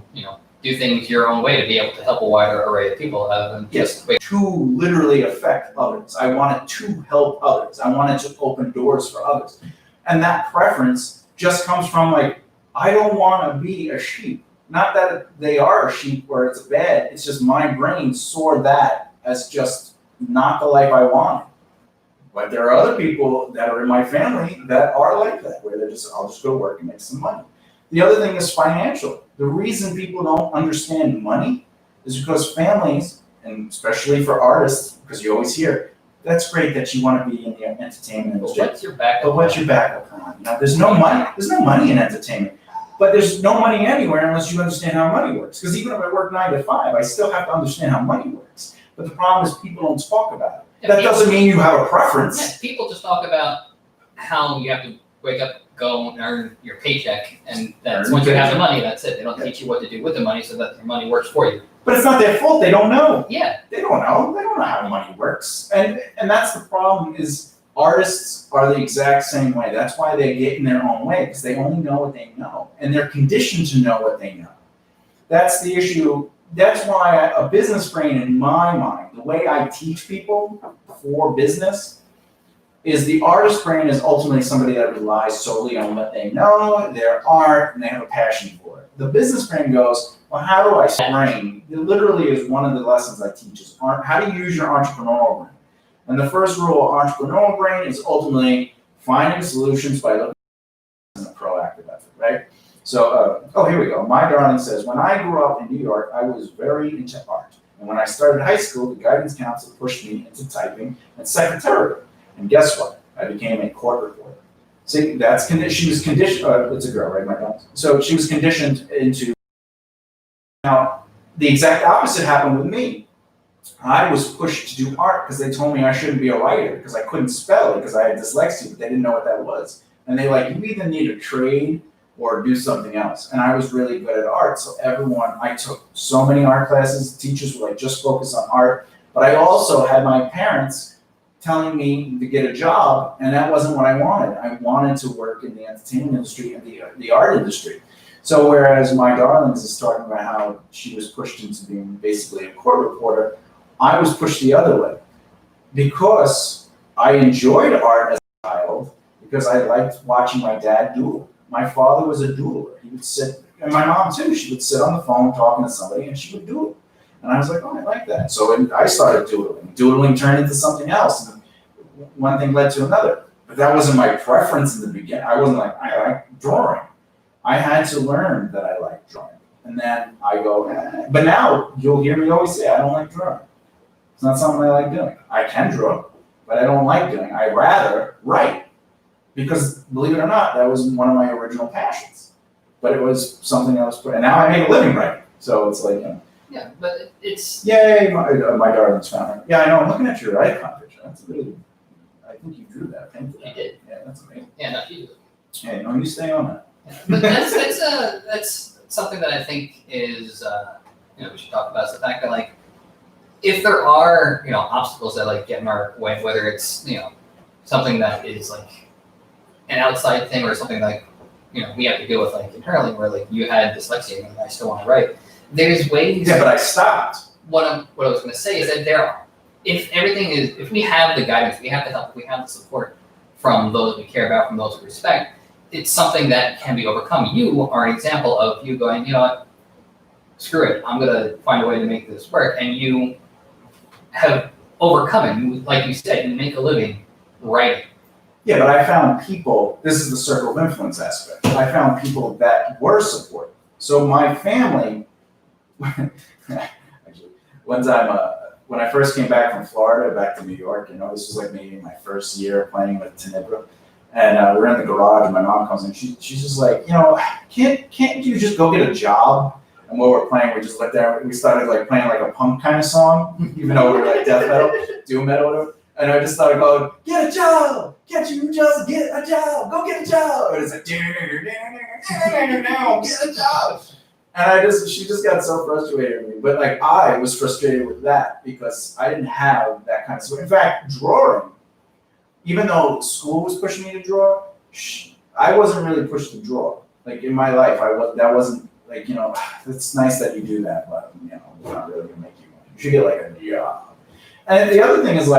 do things your own way to be able to help a wider array of people other than just wait. To literally affect others. I wanted to help others. I wanted to open doors for others. And that preference just comes from like, I don't want to be a sheep. Not that they are a sheep or it's bad. It's just my brain saw that as just not the life I wanted. But there are other people that are in my family that are like that, where I'll just go to work and make some money. The other thing is financial. The reason people don't understand money is because families, and especially for artists, because you always hear, that's great that you want to be in the entertainment industry. What's your backup? But what's your backup plan? You know, there's no money. There's no money in entertainment. But there's no money anywhere unless you understand how money works. Because even if I work 9 to 5, I still have to understand how money works. But the problem is people don't talk about it. Yeah, That doesn't mean you have a preference. Yeah, people just talk about how you have to wake up, go and earn your paycheck, and that's Earn once you have the paycheck. money, that's it. They don't teach you what to do with the money so that your money works for you. But it's not their fault. They don't know. Yeah. They don't know. They don't know how money works. And that's the problem is artists are the exact same way. That's why they get in their own way, because they only know what they know. And they're conditioned to know what they know. That's the issue. That's why a business brain, in my mind, the way I teach people for business, is the artist brain is ultimately somebody that relies solely on what they know, their art, and they have a passion for it. The business brain goes, well, how do I brain? It literally is one of the lessons I teach is how do you use your entrepreneurial brain? And the first rule of entrepreneurial brain is ultimately finding solutions by looking at a proactive effort, right? So, here we go. My darling says, when I grew up in New York, I was very into art. And when I started high school, the guidance counselor pushed me into typing and secretarial. And guess what? I became a court reporter. See, she was conditioned, it's a girl, right, my darling? So she was conditioned into, now, the exact opposite happened with me. I was pushed to do art because they told me I shouldn't be a writer because I couldn't spell it because I had dyslexia, but they didn't know what that was. And they you either need a trade or do something else. And I was really good at art. So I took so many art classes. Teachers were just focus on art. But I also had my parents telling me to get a job, and that wasn't what I wanted. I wanted to work in the entertainment industry and the art industry. So whereas my darlings is talking about how she was pushed into being basically a court reporter, I was pushed the other way because I enjoyed art as a child because I liked watching my dad duel. My father was a dueler. He would sit, and my mom too, she would sit on the phone talking to somebody and she would duel. And I was like, oh, I like that. So I started doodling. Doodling turned into something else. And one thing led to another. But that wasn't my preference in the beginning. I wasn't like, I like drawing. I had to learn that I like drawing. And then I go, but now you'll hear me always say, I don't like drawing. It's not something I like doing. I can draw, but I don't like doing. I'd rather write. Because believe it or not, that was one of my original passions. But it was something I was, and now I make a living writing. So it's Yeah, but it's. Yay, my darling's found it. Yeah, I know. I'm looking at your icon picture. That's really. I think you drew that. Thank you. I did. Yeah, that's amazing. Yeah, no, you do. Hey, no, you stay on that. Yeah. But that's something that I think is we should talk about is the fact that if there are obstacles that get in our way, whether it's something that is an outside thing or something we have to deal with internally, where you had dyslexia and I still want to write. There's ways. Yeah, but I stopped. What I was going to say is that if we have the guidance, we have the help, we have the support from those we care about, from those we respect, it's something that can be overcome. You are an example of you going, you know what, screw it, I'm going to find a way to make this work, and you have overcome it. You, like you said, you make a living writing. Yeah, but I found people, this is the circle of influence aspect. I found people that were supportive. So my family, actually, one time when I first came back from Florida, back to New York, this was maybe my first year playing with Tenebra. And we're in the garage and my mom comes in, she's just like, can't you just go get a job? And while we're playing, we just let there, we started playing a punk kind of song, even though we were death metal, doom metal, whatever. And I just started going, get a job, get a job, go get a job. And it's get a job. And she just got so frustrated with me. But I was frustrated with that because I didn't have that kind of support. In fact, drawing, even though school was pushing me to draw, I wasn't really pushed to draw. In my life, that wasn't it's nice that you do that, but it's not really gonna make you money. You should get a job. And the other thing is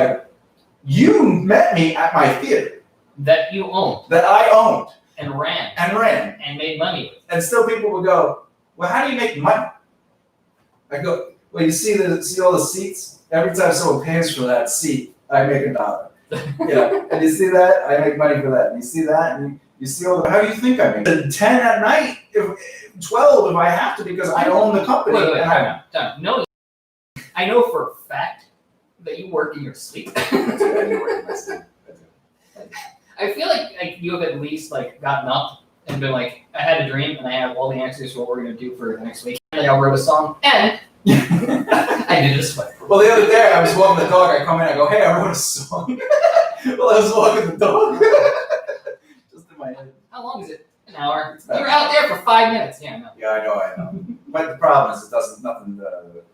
you met me at my theater. That you owned. That I owned. And ran. And made money with. And still people would go, well, how do you make money? I go, well, you see all the seats? Every time someone pays for that seat, I make $1. Yeah, and you see that? I make money for that. And you see that? And you see all the, how do you think I make? 10 at night, 12 if I have to, because I own the company. Wait, and time out. No, I know for a fact that you work in your sleep. I feel like you have at least like gotten up and been like, I had a dream and I have all the answers for what we're gonna do for the next week. And I wrote a song and I did a sweat. Well, the other day I was walking the dog. I come in, I go, hey, I wrote a song. Well, I was walking the dog. Just in my head. How long is it? An hour. You were out there for 5 minutes. Yeah, no. Yeah, I know. But the problem is, nothing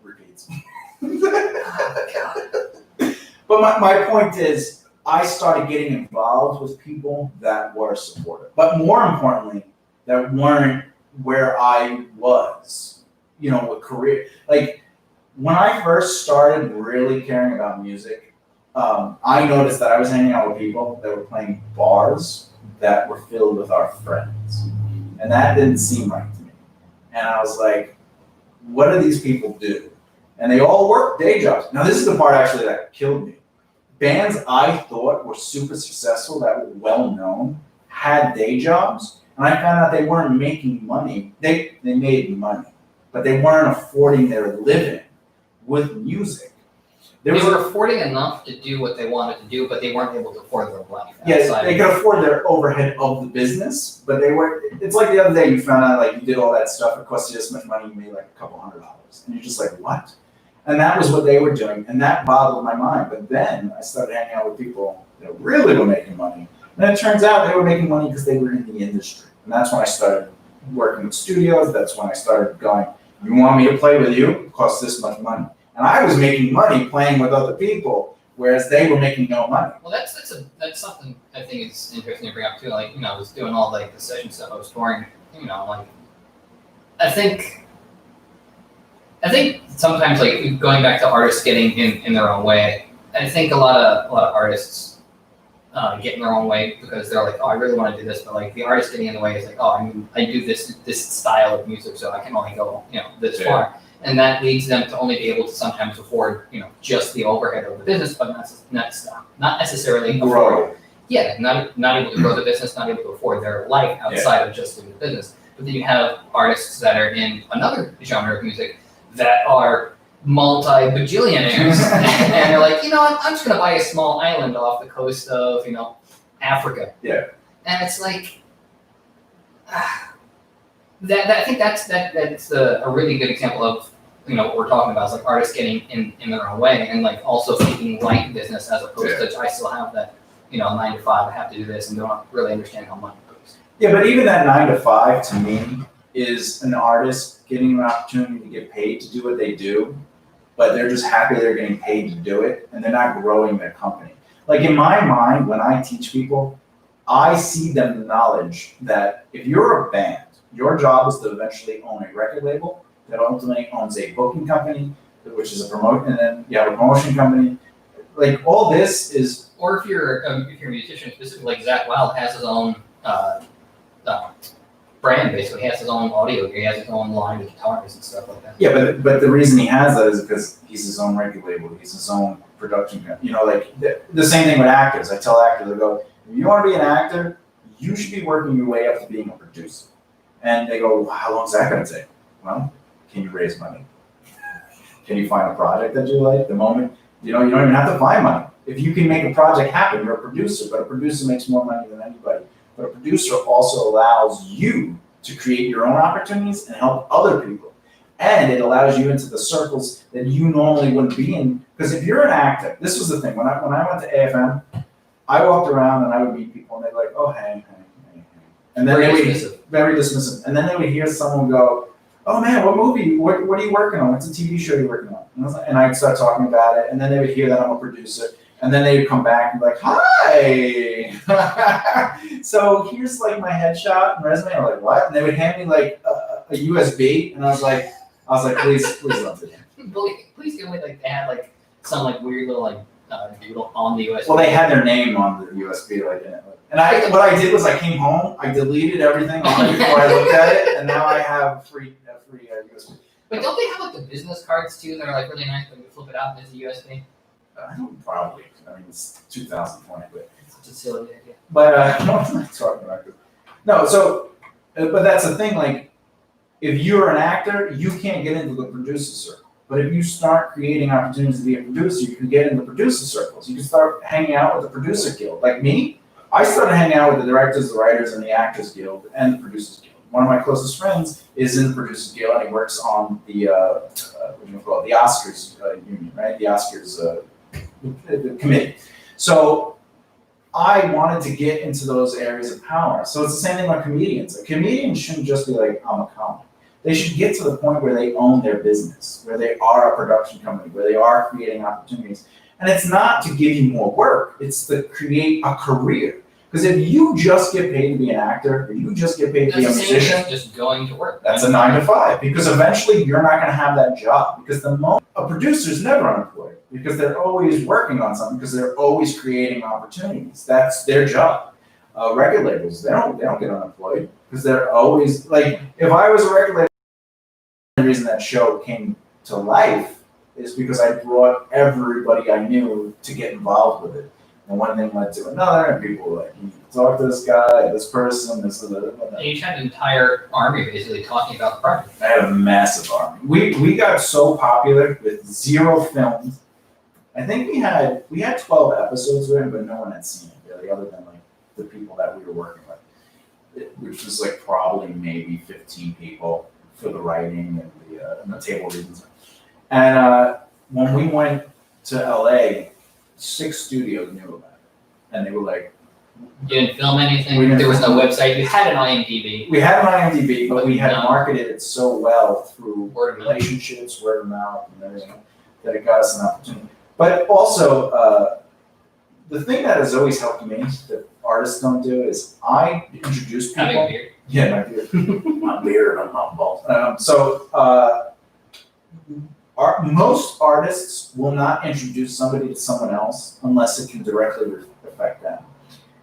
repeats. But my point is, I started getting involved with people that were supportive, but more importantly, that weren't where I was, with career. Like, when I first started really caring about music, I noticed that I was hanging out with people that were playing bars that were filled with our friends. And that didn't seem right to me. And I was like, what do these people do? And they all work day jobs. Now, this is the part actually that killed me. Bands I thought were super successful, that were well known, had day jobs. And I found out they weren't making money. They made money, but they weren't affording their living with music. They were affording enough to do what they wanted to do, but they weren't able to afford their life. Yes, they could afford their overhead of the business, but they were. It's like the other day you found out like you did all that stuff. It cost you this much money. You made like a couple $100, and you're just like, what? And that was what they were doing, and that boggled my mind. But then I started hanging out with people that really were making money, and it turns out they were making money because they were in the industry. And that's when I started working with studios. That's when I started going, you want me to play with you? It costs this much money. And I was making money playing with other people, whereas they were making no money. Well, that's something I think is interesting to bring up too. Like, I was doing all like the session stuff. I was touring. Like, I think sometimes like going back to artists getting in their own way. I think a lot of artists get in their own way because they're like, oh, I really want to do this, but like the artist getting in the way is like, oh, I do this style of music, so I can only go this far. And that leads them to only be able to sometimes afford, just the overhead of the business, but not necessarily grow. Yeah, not able to grow the business, not able to afford their life outside of just doing the business. But then you have artists that are in another genre of music that are multi-bajillionaires, and they're like, I'm just gonna buy a small island off the coast of, Africa. Yeah. And it's like. I think that's a really good example of what we're talking about. Is like artists getting in their own way and like also thinking like business as opposed to I still have that 9 to 5. I have to do this and don't really understand how money goes. Yeah, but even that 9 to 5 to me is an artist getting an opportunity to get paid to do what they do, but they're just happy they're getting paid to do it and they're not growing their company. Like in my mind, when I teach people, I see them the knowledge that if you're a band, your job is to eventually own a record label that ultimately owns a booking company, which is a promotion company. Like all this is. Or if you're a musician, specifically like Zach Wild has his own brand. Basically, he has his own audio. He has his own line of guitars and stuff like that. Yeah, but the reason he has that is because he's his own record label. He's his own production company. Like the same thing with actors. I tell actors, I go, if you want to be an actor, you should be working your way up to being a producer. And they go, well, how long is that going to take? Well, can you raise money? Can you find a project that you like? The moment, you don't even have to find money. If you can make a project happen, you're a producer, but a producer makes more money than anybody. But a producer also allows you to create your own opportunities and help other people. And it allows you into the circles that you normally wouldn't be in. Because if you're an actor, this was the thing. When I went to AFM, I walked around and I would meet people and they'd be like, oh, hey. And then very dismissive. And then they would hear someone go, oh man, what movie? What are you working on? What's a TV show you're working on? And I'd start talking about it. And then they would hear that I'm a producer. And then they would come back and be like, hi. So here's like my headshot and resume. I'm like, what? And they would hand me like a USB. And I was like, please don't do that. Please tell me like they had like some like weird little like doodle on the USB. Well, they had their name on the USB like in it. And what I did was I came home, I deleted everything on it before I looked at it, and now I have free USB. But don't they have like the business cards too that are like really nice when you flip it out as a USB? I don't probably. I mean, it's 2020, but. It's such a silly idea. But what am I talking about? No, so, but that's the thing. Like, if you're an actor, you can't get into the producer circle. But if you start creating opportunities to be a producer, you can get into producer circles. You can start hanging out with the producer guild. Like me, I started hanging out with the directors, the writers, and the actors guild, and the producers guild. One of my closest friends is in the producers guild, and he works on the what do you call it? The Oscars union, right? The Oscars the committee. So I wanted to get into those areas of power. So it's the same thing with comedians. A comedian shouldn't just be like, I'm a comic. They should get to the point where they own their business, where they are a production company, where they are creating opportunities. And it's not to give you more work, it's to create a career. Because if you just get paid to be an actor, or you just get paid to be a musician, just going to work. that's a 9 to 5. Because eventually you're not going to have that job. Because the moment a producer's never unemployed, because they're always working on something, because they're always creating opportunities. That's their job. Record labels, they don't get unemployed because they're always like. If I was a record label, the reason that show came to life is because I brought everybody I knew to get involved with it. And one thing led to another, and people were like, you need to talk to this guy, this person, this and that. And you had an entire army basically talking about the project. I had a massive army. We got so popular with 0 films. I think we had 12 episodes with it, but no one had seen it really, other than like the people that we were working with, which was like probably maybe 15 people for the writing and the table readings. And when we went to LA, 6 studios knew about it, and they were like, You didn't film anything. We didn't There was no film website. You had an IMDb. we had an IMDb, but we had No. marketed it so well through Word of mouth. relationships, word of mouth, and everything that it got us an opportunity. But also, the thing that has always helped me that artists don't do is I introduce people. Having a beard. Yeah, my beard. My beard, I'm not bald. Most artists will not introduce somebody to someone else unless it can directly affect them.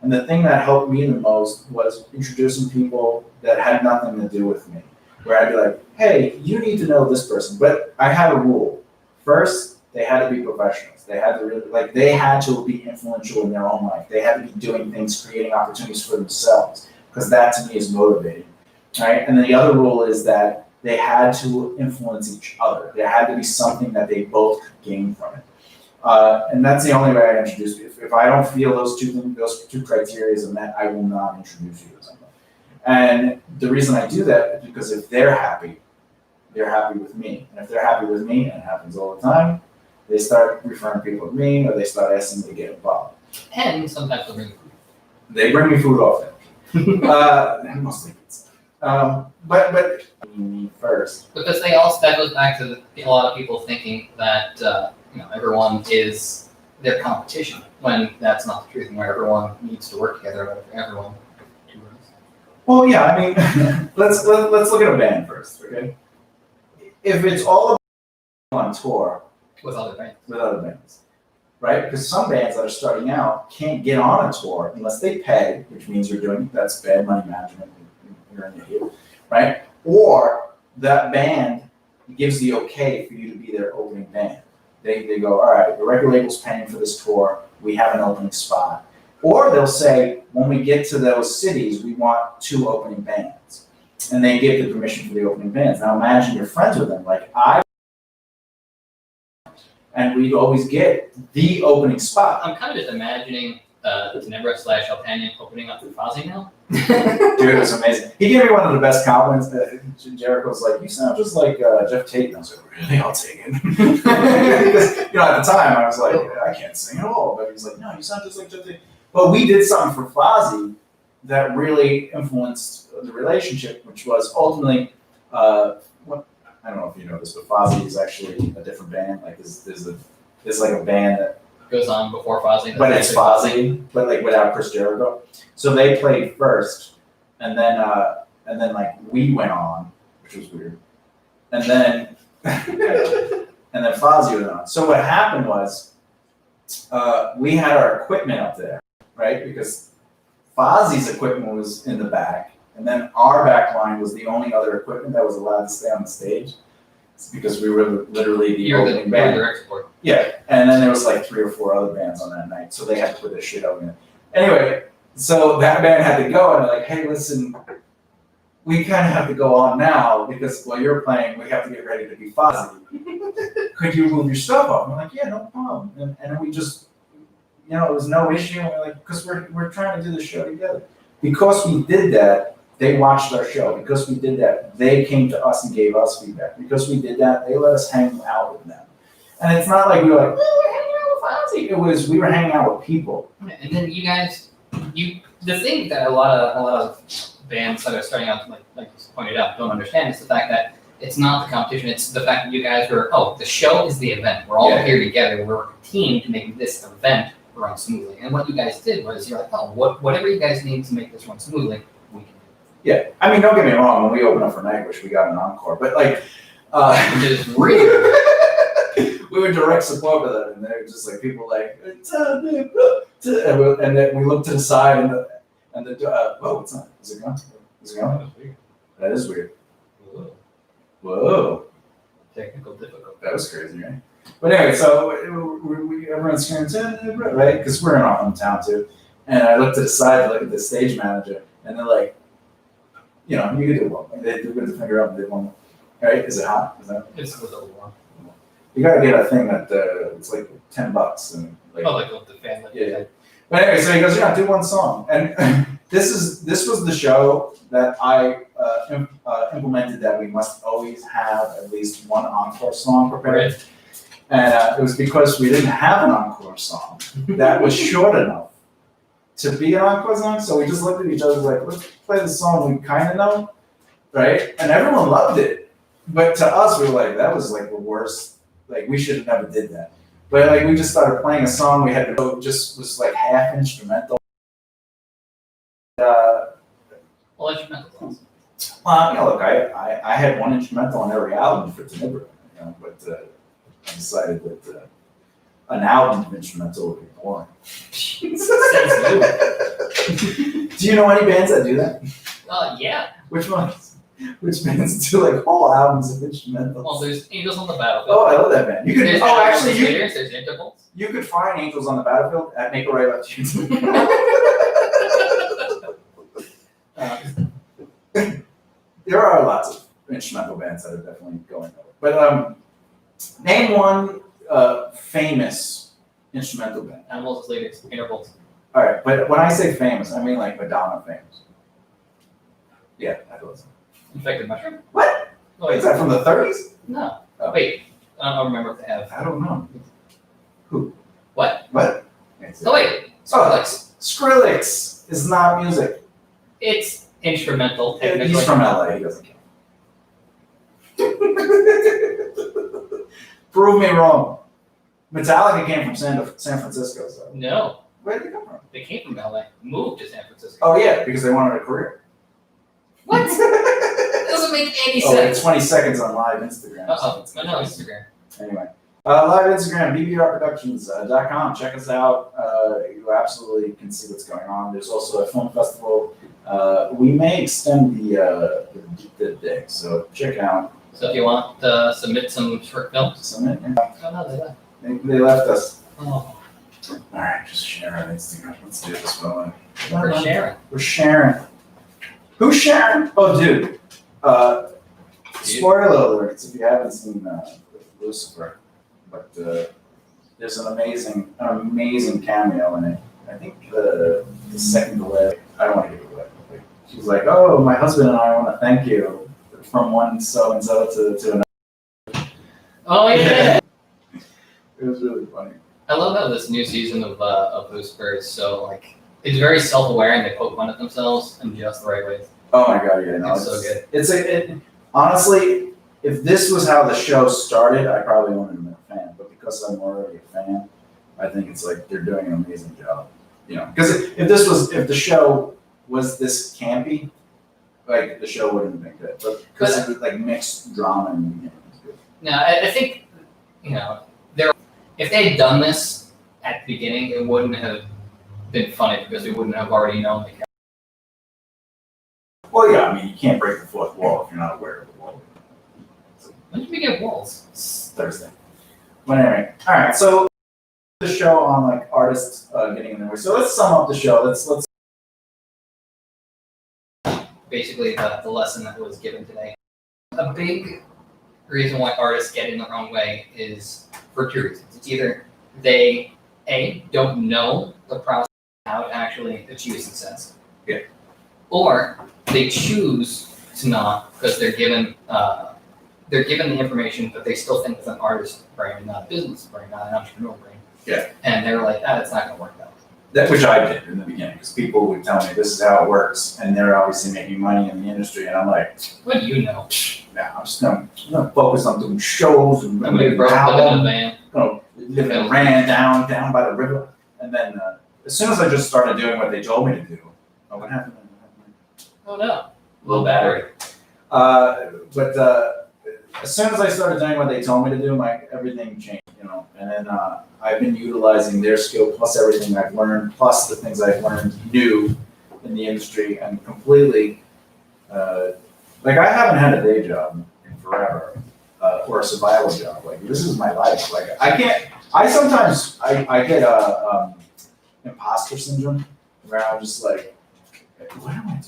And the thing that helped me the most was introducing people that had nothing to do with me. Where I'd be like, hey, you need to know this person. But I had a rule. First, they had to be professionals. They had to really, they had to be influential in their own life. They had to be doing things, creating opportunities for themselves. Because that to me is motivating, right? And then the other rule is that they had to influence each other. There had to be something that they both could gain from it. And that's the only way I introduce you. If I don't feel those two criteria are met, I will not introduce you to someone. And the reason I do that is because if they're happy with me. And if they're happy with me, and it happens all the time, they start referring people to me, or they start asking me to get involved. And sometimes they'll bring food. They bring me food often. Mostly pizza. But me first. Because that goes back to a lot of people thinking that everyone is their competition, when that's not the truth, and where everyone needs to work together, everyone to run. Well, yeah, I mean, let's look at a band first, okay? If it's all on tour With other bands. with other bands, right? Because some bands that are starting out can't get on a tour unless they pay, which means that's bad money management. You're an idiot, right? Or that band gives the okay for you to be their opening band. They go, all right, the record label's paying for this tour. We have an opening spot. Or they'll say, when we get to those cities, we want 2 opening bands. And they give the permission for the opening bands. Now imagine you're friends with them. And we'd always get the opening spot. I'm kind of just imagining Tenebra/Alpanian opening up for Fozzy now. Dude, it was amazing. He gave me one of the best compliments. Jericho's like, you sound just like Jeff Tate. And I was like, really? I'll take it. Because, at the time, I was like, I can't sing at all. But he's like, no, you sound just like Jeff Tate. But we did something for Fozzy that really influenced the relationship, which was ultimately, I don't know if you know this, but Fozzy is actually a different band. Like, there's like a band that Goes on before Fozzy. but it's Fozzy, but like without Chris Jericho. So they played first, and then we went on, which was weird, and then Fozzy went on. So what happened was, we had our equipment up there, right? Because Fozzy's equipment was in the back, and then our back line was the only other equipment that was allowed to stay on the stage. It's because we were literally the You're opening band. their export. Yeah, and then there was like 3 or 4 other bands on that night, so they had to put their shit out in it. Anyway, so that band had to go, and they're like, hey, listen, we kind of have to go on now because while you're playing, we have to get ready to be Fozzy. Could you move your stuff up? And we're like, yeah, no problem. And then we just, it was no issue. And we're like, because we're trying to do the show together. Because we did that, they watched our show. Because we did that, they came to us and gave us feedback. Because we did that, they let us hang out with them. And it's not like we were like, we're hanging out with Fozzy. It was, we were hanging out with people. And then you guys, the thing that a lot of bands that are starting out, like you pointed out, don't understand is the fact that it's not the competition. It's the fact that you guys were, the show is the event. We're all here together. We're a team to make this event run smoothly. And what you guys did was you're like, whatever you guys need to make this run smoothly, we can do. Yeah, I mean, don't get me wrong. When we opened up for Nightwish, we got an encore, but like, Just really. we were direct support with them, and they were just like people like, and then we looked to the side, and the whoa, what's that? Is it going? Is it going? That is weird. Whoa. Technical difficulty. That was crazy, right? But anyway, so everyone's screaming, right? Because we're in our hometown too. And I looked to the side to look at the stage manager, and they're like, you can do one. They put the finger up and did one more. Right? Is it hot? Is that? It's a little warm. You gotta get a thing that it's like $10 and like. Like with the fan. Yeah. But anyway, so he goes, yeah, do one song, and this was the show that I implemented that we must always have at least one encore song prepared. Right. And it was because we didn't have an encore song that was short enough to be an encore song. So we just looked at each other like, let's play the song we kind of know, right? And everyone loved it. But to us, we were like, that was like the worst. Like, we should have never did that. But like, we just started playing a song. We had to go, just was like half instrumental. Well, instrumental. Look, I had one instrumental on every album for Tenebra, but I decided that an album of instrumental would be boring. Do you know any bands that do that? Yeah. Which ones? Which bands do like whole albums of instrumentals? Well, there's Angels on the Battlefield. Oh, I love that band. You could. There's Actually, there's intervals. you could find Angels on the Battlefield at Make a Right Left YouTube. There are lots of instrumental bands that are definitely going over. But name one famous instrumental band. Animals, latest intervals. All right, but when I say famous, I mean like Madonna famous. Yeah, I thought so. Infected Mushroom? What? Oh, wait. Is that from the 30s? No. Oh. Wait. I don't remember if they have. I don't know. Who? What? What? Oh, wait. Oh, Skrillex. Skrillex is not music. It's instrumental, technically. He's from LA. He doesn't count. Prove me wrong. Metallica came from San Francisco, so. No. Where did they come from? They came from LA, moved to San Francisco. Oh, yeah, because they wanted a career. What? It doesn't make any sense. 20 seconds on live Instagram. Uh-oh. No, Instagram. Anyway, live Instagram, bbrproductions.com. Check us out. You absolutely can see what's going on. There's also a film festival. We may extend the day, so check out. So if you want to submit some short films. Submit. Yeah. Oh, no, they left. They left us. Oh, All right, just share on Instagram. Let's do this one. we're sharing. We're sharing. Who's sharing? Oh, dude. Spoiler alerts if you haven't seen Lucifer, but there's an amazing cameo in it. I think the second to last. I don't want to give it away. She's like, "Oh, my husband and I want to thank you from one so and so to another." Oh yeah. It was really funny. I love how this new season of Lucifer is so like it's very self-aware and they poke fun at themselves in just the right ways. Oh my god, yeah, no, It's so good. Honestly, if this was how the show started, I probably wouldn't have been a fan. But because I'm already a fan, I think it's like they're doing an amazing job. Because if the show was this campy, like the show wouldn't have been good. But because it was like mixed drama and it was good. No, I think if they had done this at the beginning, it wouldn't have been funny because we wouldn't have already known the character. Well, yeah, I mean, you can't break the fourth wall if you're not aware of the wall. When did we get Wolf? But anyway, all right. So the show on like artists getting in their way. So let's sum up the show. Let's Basically, the lesson that was given today. A big reason why artists get in their own way is for two reasons. It's either they don't know the process how to actually achieve success, or they choose to not because they're given the information, but they still think it's an artist brain and not a business brain, not an entrepreneurial brain. Yeah. And they're like, it's not going to work out. that which I did in the beginning because people would tell me this is how it works, and they're obviously making money in the industry, and I'm like, what do you know? nah, I'm just gonna focus on doing shows and I'm gonna grow up in a van. Live in a van down by the river, and then as soon as I just started doing what they told me to do, what happened? Oh no. Low battery. But as soon as I started doing what they told me to do, everything changed, And then I've been utilizing their skill plus everything I've learned, plus the things I've learned new in the industry, and completely, like I haven't had a day job in forever, or a survival job. Like this is my life. Like I sometimes get imposter syndrome where I'm just like, what am I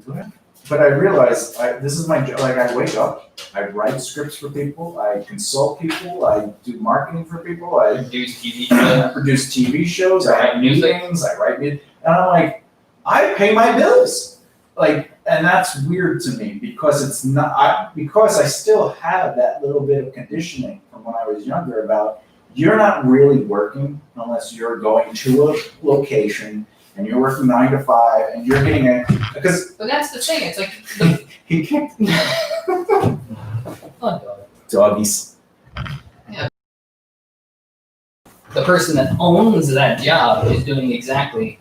doing? But I realize this is my job. Like I wake up, I write scripts for people, I consult people, I do marketing for people, I produce TV shows, I have meetings, I write music, and I'm like, I pay my bills. Like, and that's weird to me because it's not, because I still have that little bit of conditioning from when I was younger about you're not really working unless you're going to a location and you're working 9 to 5 and you're getting because. But that's the thing. It's like he kicked me. Oh, Doggies. Yeah. The person that owns that job is doing exactly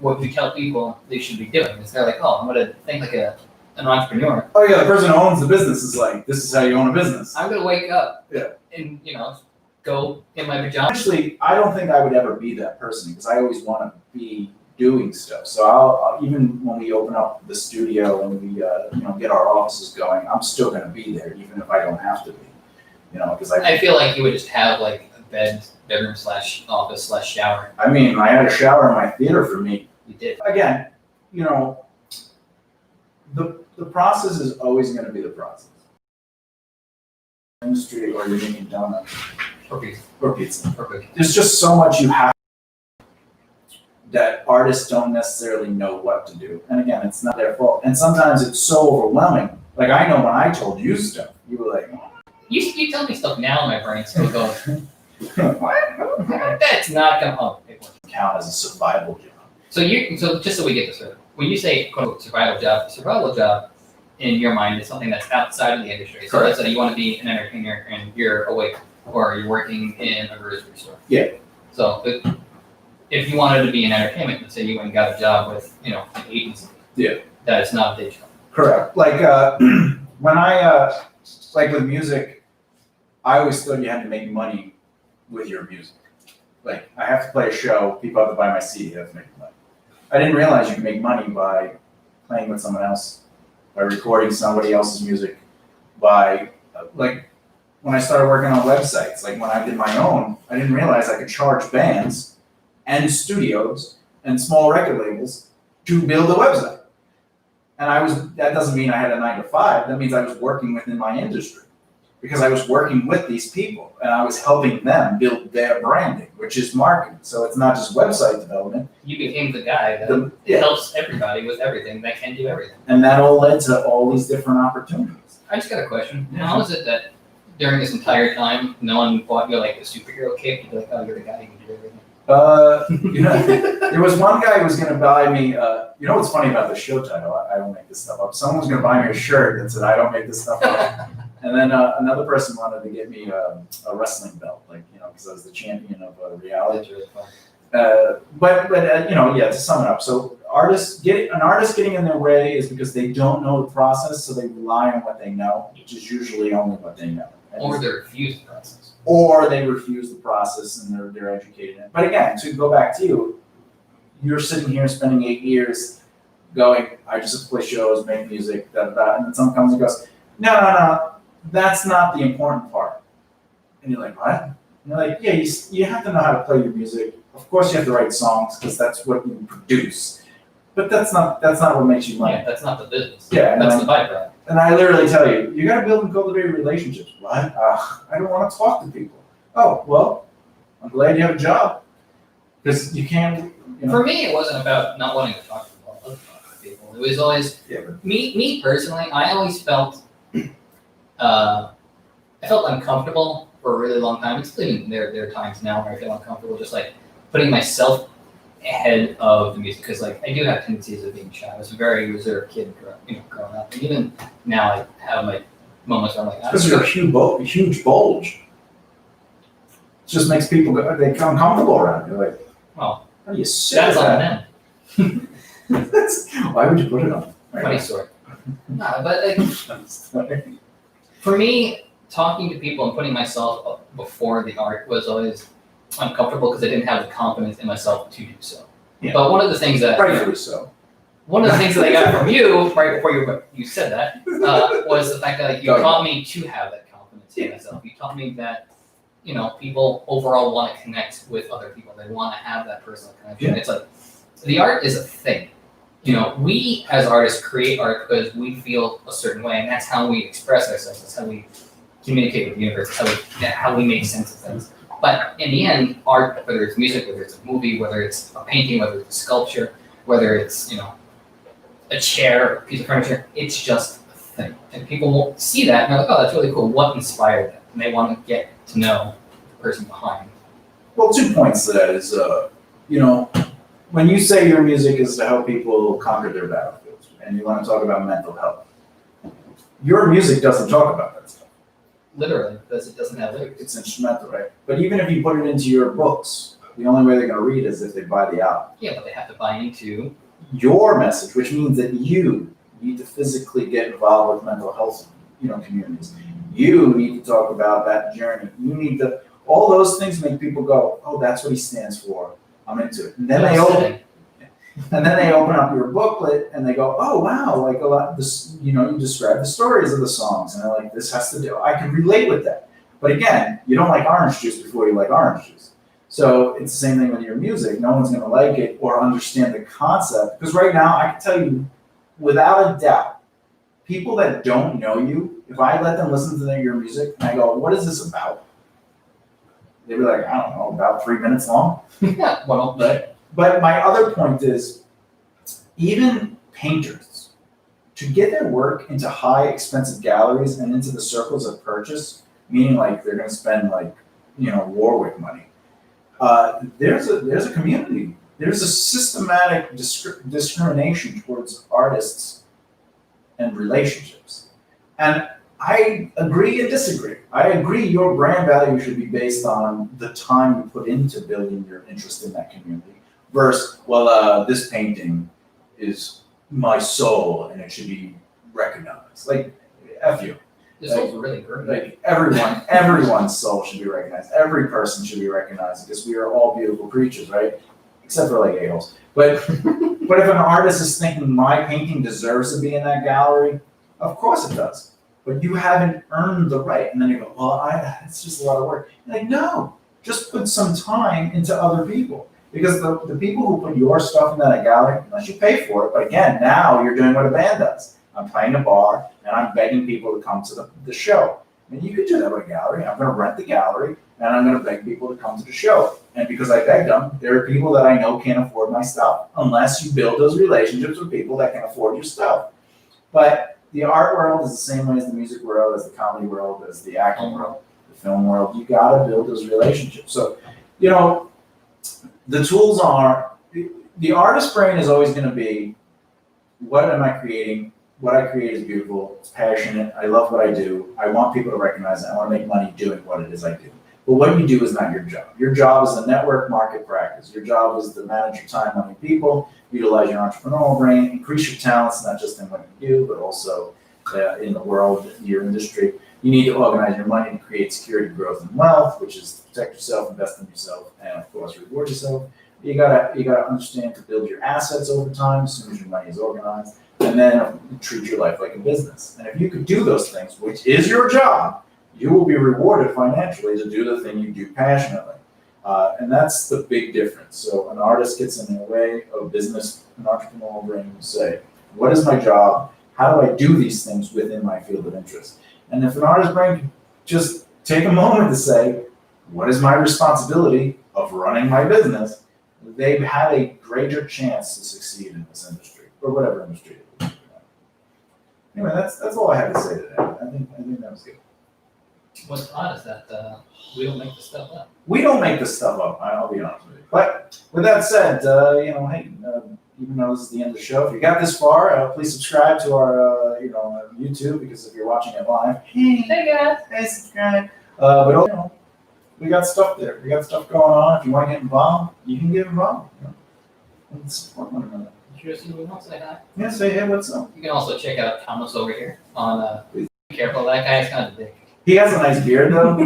what we tell people they should be doing. It's they're like, oh, I'm gonna think like an entrepreneur. Oh yeah, the person who owns the business is like, this is how you own a business. I'm gonna wake up and go in my pajamas. Actually, I don't think I would ever be that person because I always want to be doing stuff. So I'll even when we open up the studio and we get our offices going, I'm still going to be there even if I don't have to be. Because I feel like you would just have like a bedroom / office / shower. I mean, I had a shower in my theater for me. You did. Again, the process is always going to be the process. Industry, or you're making donuts, or pizza, or pizza. or cookies. There's just so much you have that artists don't necessarily know what to do. And again, it's not their fault. And sometimes it's so overwhelming. Like I know when I told you stuff, you were like, you tell me stuff now, my brain's still going. What? That's not gonna count as a survival job. So just so we get this right, when you say quote unquote survival job in your mind is something that's outside of the industry. So let's say you want to be an entertainer and you're awake or you're working in a grocery store. Yeah. So if you wanted to be in entertainment, let's say you went and got a job with an agency. Yeah. That is not a day job. Correct. Like when I like with music, I always thought you had to make money with your music. Like I have to play a show, people have to buy my CD, you have to make money. I didn't realize you can make money by playing with someone else, by recording somebody else's music, by like when I started working on websites, like when I did my own, I didn't realize I could charge bands and studios and small record labels to build a website. And that doesn't mean I had a 9 to 5, that means I was working within my industry because I was working with these people and I was helping them build their branding, which is marketing. So it's not just website development. You became the guy that helps everybody with everything, that can do everything. And that all led to all these different opportunities. I just got a question. Yeah. How is it that during this entire time, no one bought you like a superhero cape? You'd be like, oh, you're the guy who can do everything. There was one guy who was going to buy me, what's funny about the show title? I don't make this stuff up. Someone was going to buy me a shirt that said, I don't make this stuff up. And then another person wanted to get me a wrestling belt, because I was the champion of reality. Really fun. To sum it up. So an artist getting in their way is because they don't know the process, so they rely on what they know, which is usually only what they know. Or they refuse the process. Or they refuse the process and they're educated in it. But again, to go back to you, you're sitting here spending 8 years going, I just have to play shows, make music, and then someone comes and goes, no, that's not the important part. And you're like, what? And they're like, yeah, you have to know how to play your music. Of course, you have to write songs because that's what you produce. But that's not what makes you money. Yeah, that's not the business. Yeah, That's the byproduct. And I literally tell you, you got to build and cultivate relationships. What? I don't want to talk to people. Oh, well, I'm glad you have a job because you can't. You know. For me, it wasn't about not wanting to talk to people. I love talking to people. It was always me personally. I always felt I felt uncomfortable for a really long time. It's even there are times now where I feel uncomfortable, just like putting myself ahead of the music, because like I do have tendencies of being shy. I was a very reserved kid growing up, and even now I have my moments where I'm like, because you're a huge bulge. It just makes people they become comfortable around you. Like, well, how do you sit that's on that? them. Why would you put it on? Funny story. No, but like, for me, talking to people and putting myself up before the art was always uncomfortable because I didn't have the confidence in myself to do so. Yeah. But one of the things that Rightfully so. One of the things that I got from you right before you said that was the fact that like, you taught me to have that confidence in myself. You taught me that people overall want to connect with other people. They want to have that personal connection. Yeah. It's like the art is a thing. We as artists create art because we feel a certain way, and that's how we express ourselves. That's how we communicate with the universe. That's how we make sense of things. But in the end, art, whether it's music, whether it's a movie, whether it's a painting, whether it's a sculpture, whether it's a chair, a piece of furniture, it's just a thing. And people will see that and they're like, oh, that's really cool. What inspired that? And they want to get to know the person behind. Well, 2 points to that is, when you say your music is to help people conquer their battlefields, and you want to talk about mental health, your music doesn't talk about that stuff. Literally, because it doesn't have lyrics. It's instrumental, right? But even if you put it into your books, the only way they're going to read is if they buy the album. Yeah, but they have to buy into your message, which means that you need to physically get involved with mental health, communities. You need to talk about that journey. You need to. All those things make people go, oh, that's what he stands for. I'm into it. And then they open up your booklet and they go, oh wow, like a lot. This, you describe the stories of the songs, and they're like, this has to do. I can relate with that. But again, you don't like orange juice before you like orange juice. So it's the same thing with your music. No one's going to like it or understand the concept. Because right now, I can tell you, without a doubt, people that don't know you, if I let them listen to your music and I go, what is this about? They'd be like, I don't know, about 3 minutes long. Yeah, well, but my other point is, even painters, to get their work into high expensive galleries and into the circles of purchase, meaning like they're going to spend like, Warwick money. There's a community. There's a systematic discrimination towards artists and relationships. And I agree and disagree. I agree your brand value should be based on the time you put into building your interest in that community versus, this painting is my soul and it should be recognized. Like, F you. This is really great. Like everyone's soul should be recognized. Every person should be recognized because we are all beautiful creatures, right? Except for like a-holes. But if an artist is thinking my painting deserves to be in that gallery, of course it does. But you haven't earned the right. And then you go, well, it's just a lot of work. You're like, no, just put some time into other people. Because the people who put your stuff in that gallery, unless you pay for it, but again, now you're doing what a band does. I'm playing a bar, and I'm begging people to come to the show. I mean, you could do that with a gallery. I'm going to rent the gallery, and I'm going to beg people to come to the show. And because I begged them, there are people that I know can't afford my stuff, unless you build those relationships with people that can afford your stuff. But the art world is the same way as the music world, as the comedy world, as the acting world, the film world. You got to build those relationships. So, the tools are, the artist brain is always going to be, what am I creating? What I create is beautiful, it's passionate, I love what I do, I want people to recognize it, I want to make money doing what it is I do. But what you do is not your job. Your job is a network market practice. Your job is to manage your time on your people, utilize your entrepreneurial brain, increase your talents, not just in what you do, but also in the world, your industry. You need to organize your money to create security, growth, and wealth, which is to protect yourself, invest in yourself, and of course reward yourself. You gotta understand to build your assets over time as soon as your money is organized. And then treat your life like a business. And if you could do those things, which is your job, you will be rewarded financially to do the thing you do passionately. And that's the big difference. So an artist gets in the way of business, an entrepreneurial brain will say, what is my job? How do I do these things within my field of interest? And if an artist brain can just take a moment to say, what is my responsibility of running my business? They have a greater chance to succeed in this industry, or whatever industry it is. Anyway, that's all I have to say today. I think that was good. What's odd is that we don't make this stuff up. We don't make this stuff up, I'll be honest with you. But with that said, hey, even though this is the end of the show, if you got this far, please subscribe to our, YouTube, because if you're watching it live, Hey guys. hey, subscribe. But we got stuff there. We got stuff going on. If you want to get involved, you can get involved. And support one another. Did you see me once say hi? Yeah, say hey, what's up? You can also check out Thomas over here on. Be careful, that guy's kind of big. He has a nice beard though,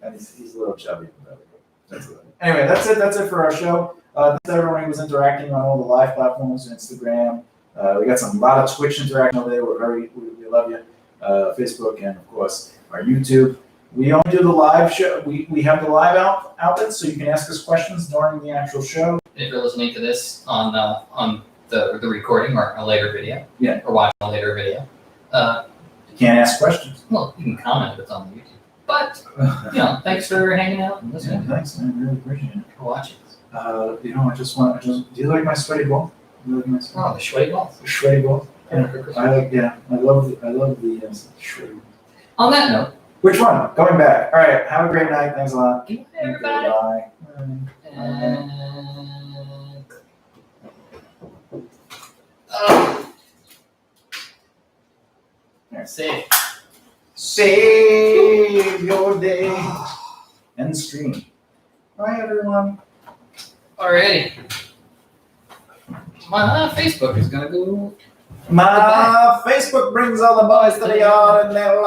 and he's a little chubby. Anyway, that's it. That's it for our show. Thanks to everyone who was interacting on all the live platforms, Instagram. We got a lot of Twitch interaction over there. We love you. Facebook and of course our YouTube. We only do the live show. We have the live outlets, so you can ask us questions during the actual show. If you're listening to this on the recording or a later video, Yeah, or watching a later video, you can't ask questions. well, you can comment if it's on YouTube. But thanks for hanging out and listening. Thanks, man. Really appreciate it. For watching. I do you like my sweaty ball? Do you like my Oh, the sweaty balls. sweaty ball? I love the sweaty ball. On that note, Which one? Going back. All right. Have a great night. Thanks a lot. good night, everybody. Bye. And save. Save your day and stream. Bye, everyone. Alrighty. My Facebook is gonna go. My Facebook brings all the boys to the yard and they're like,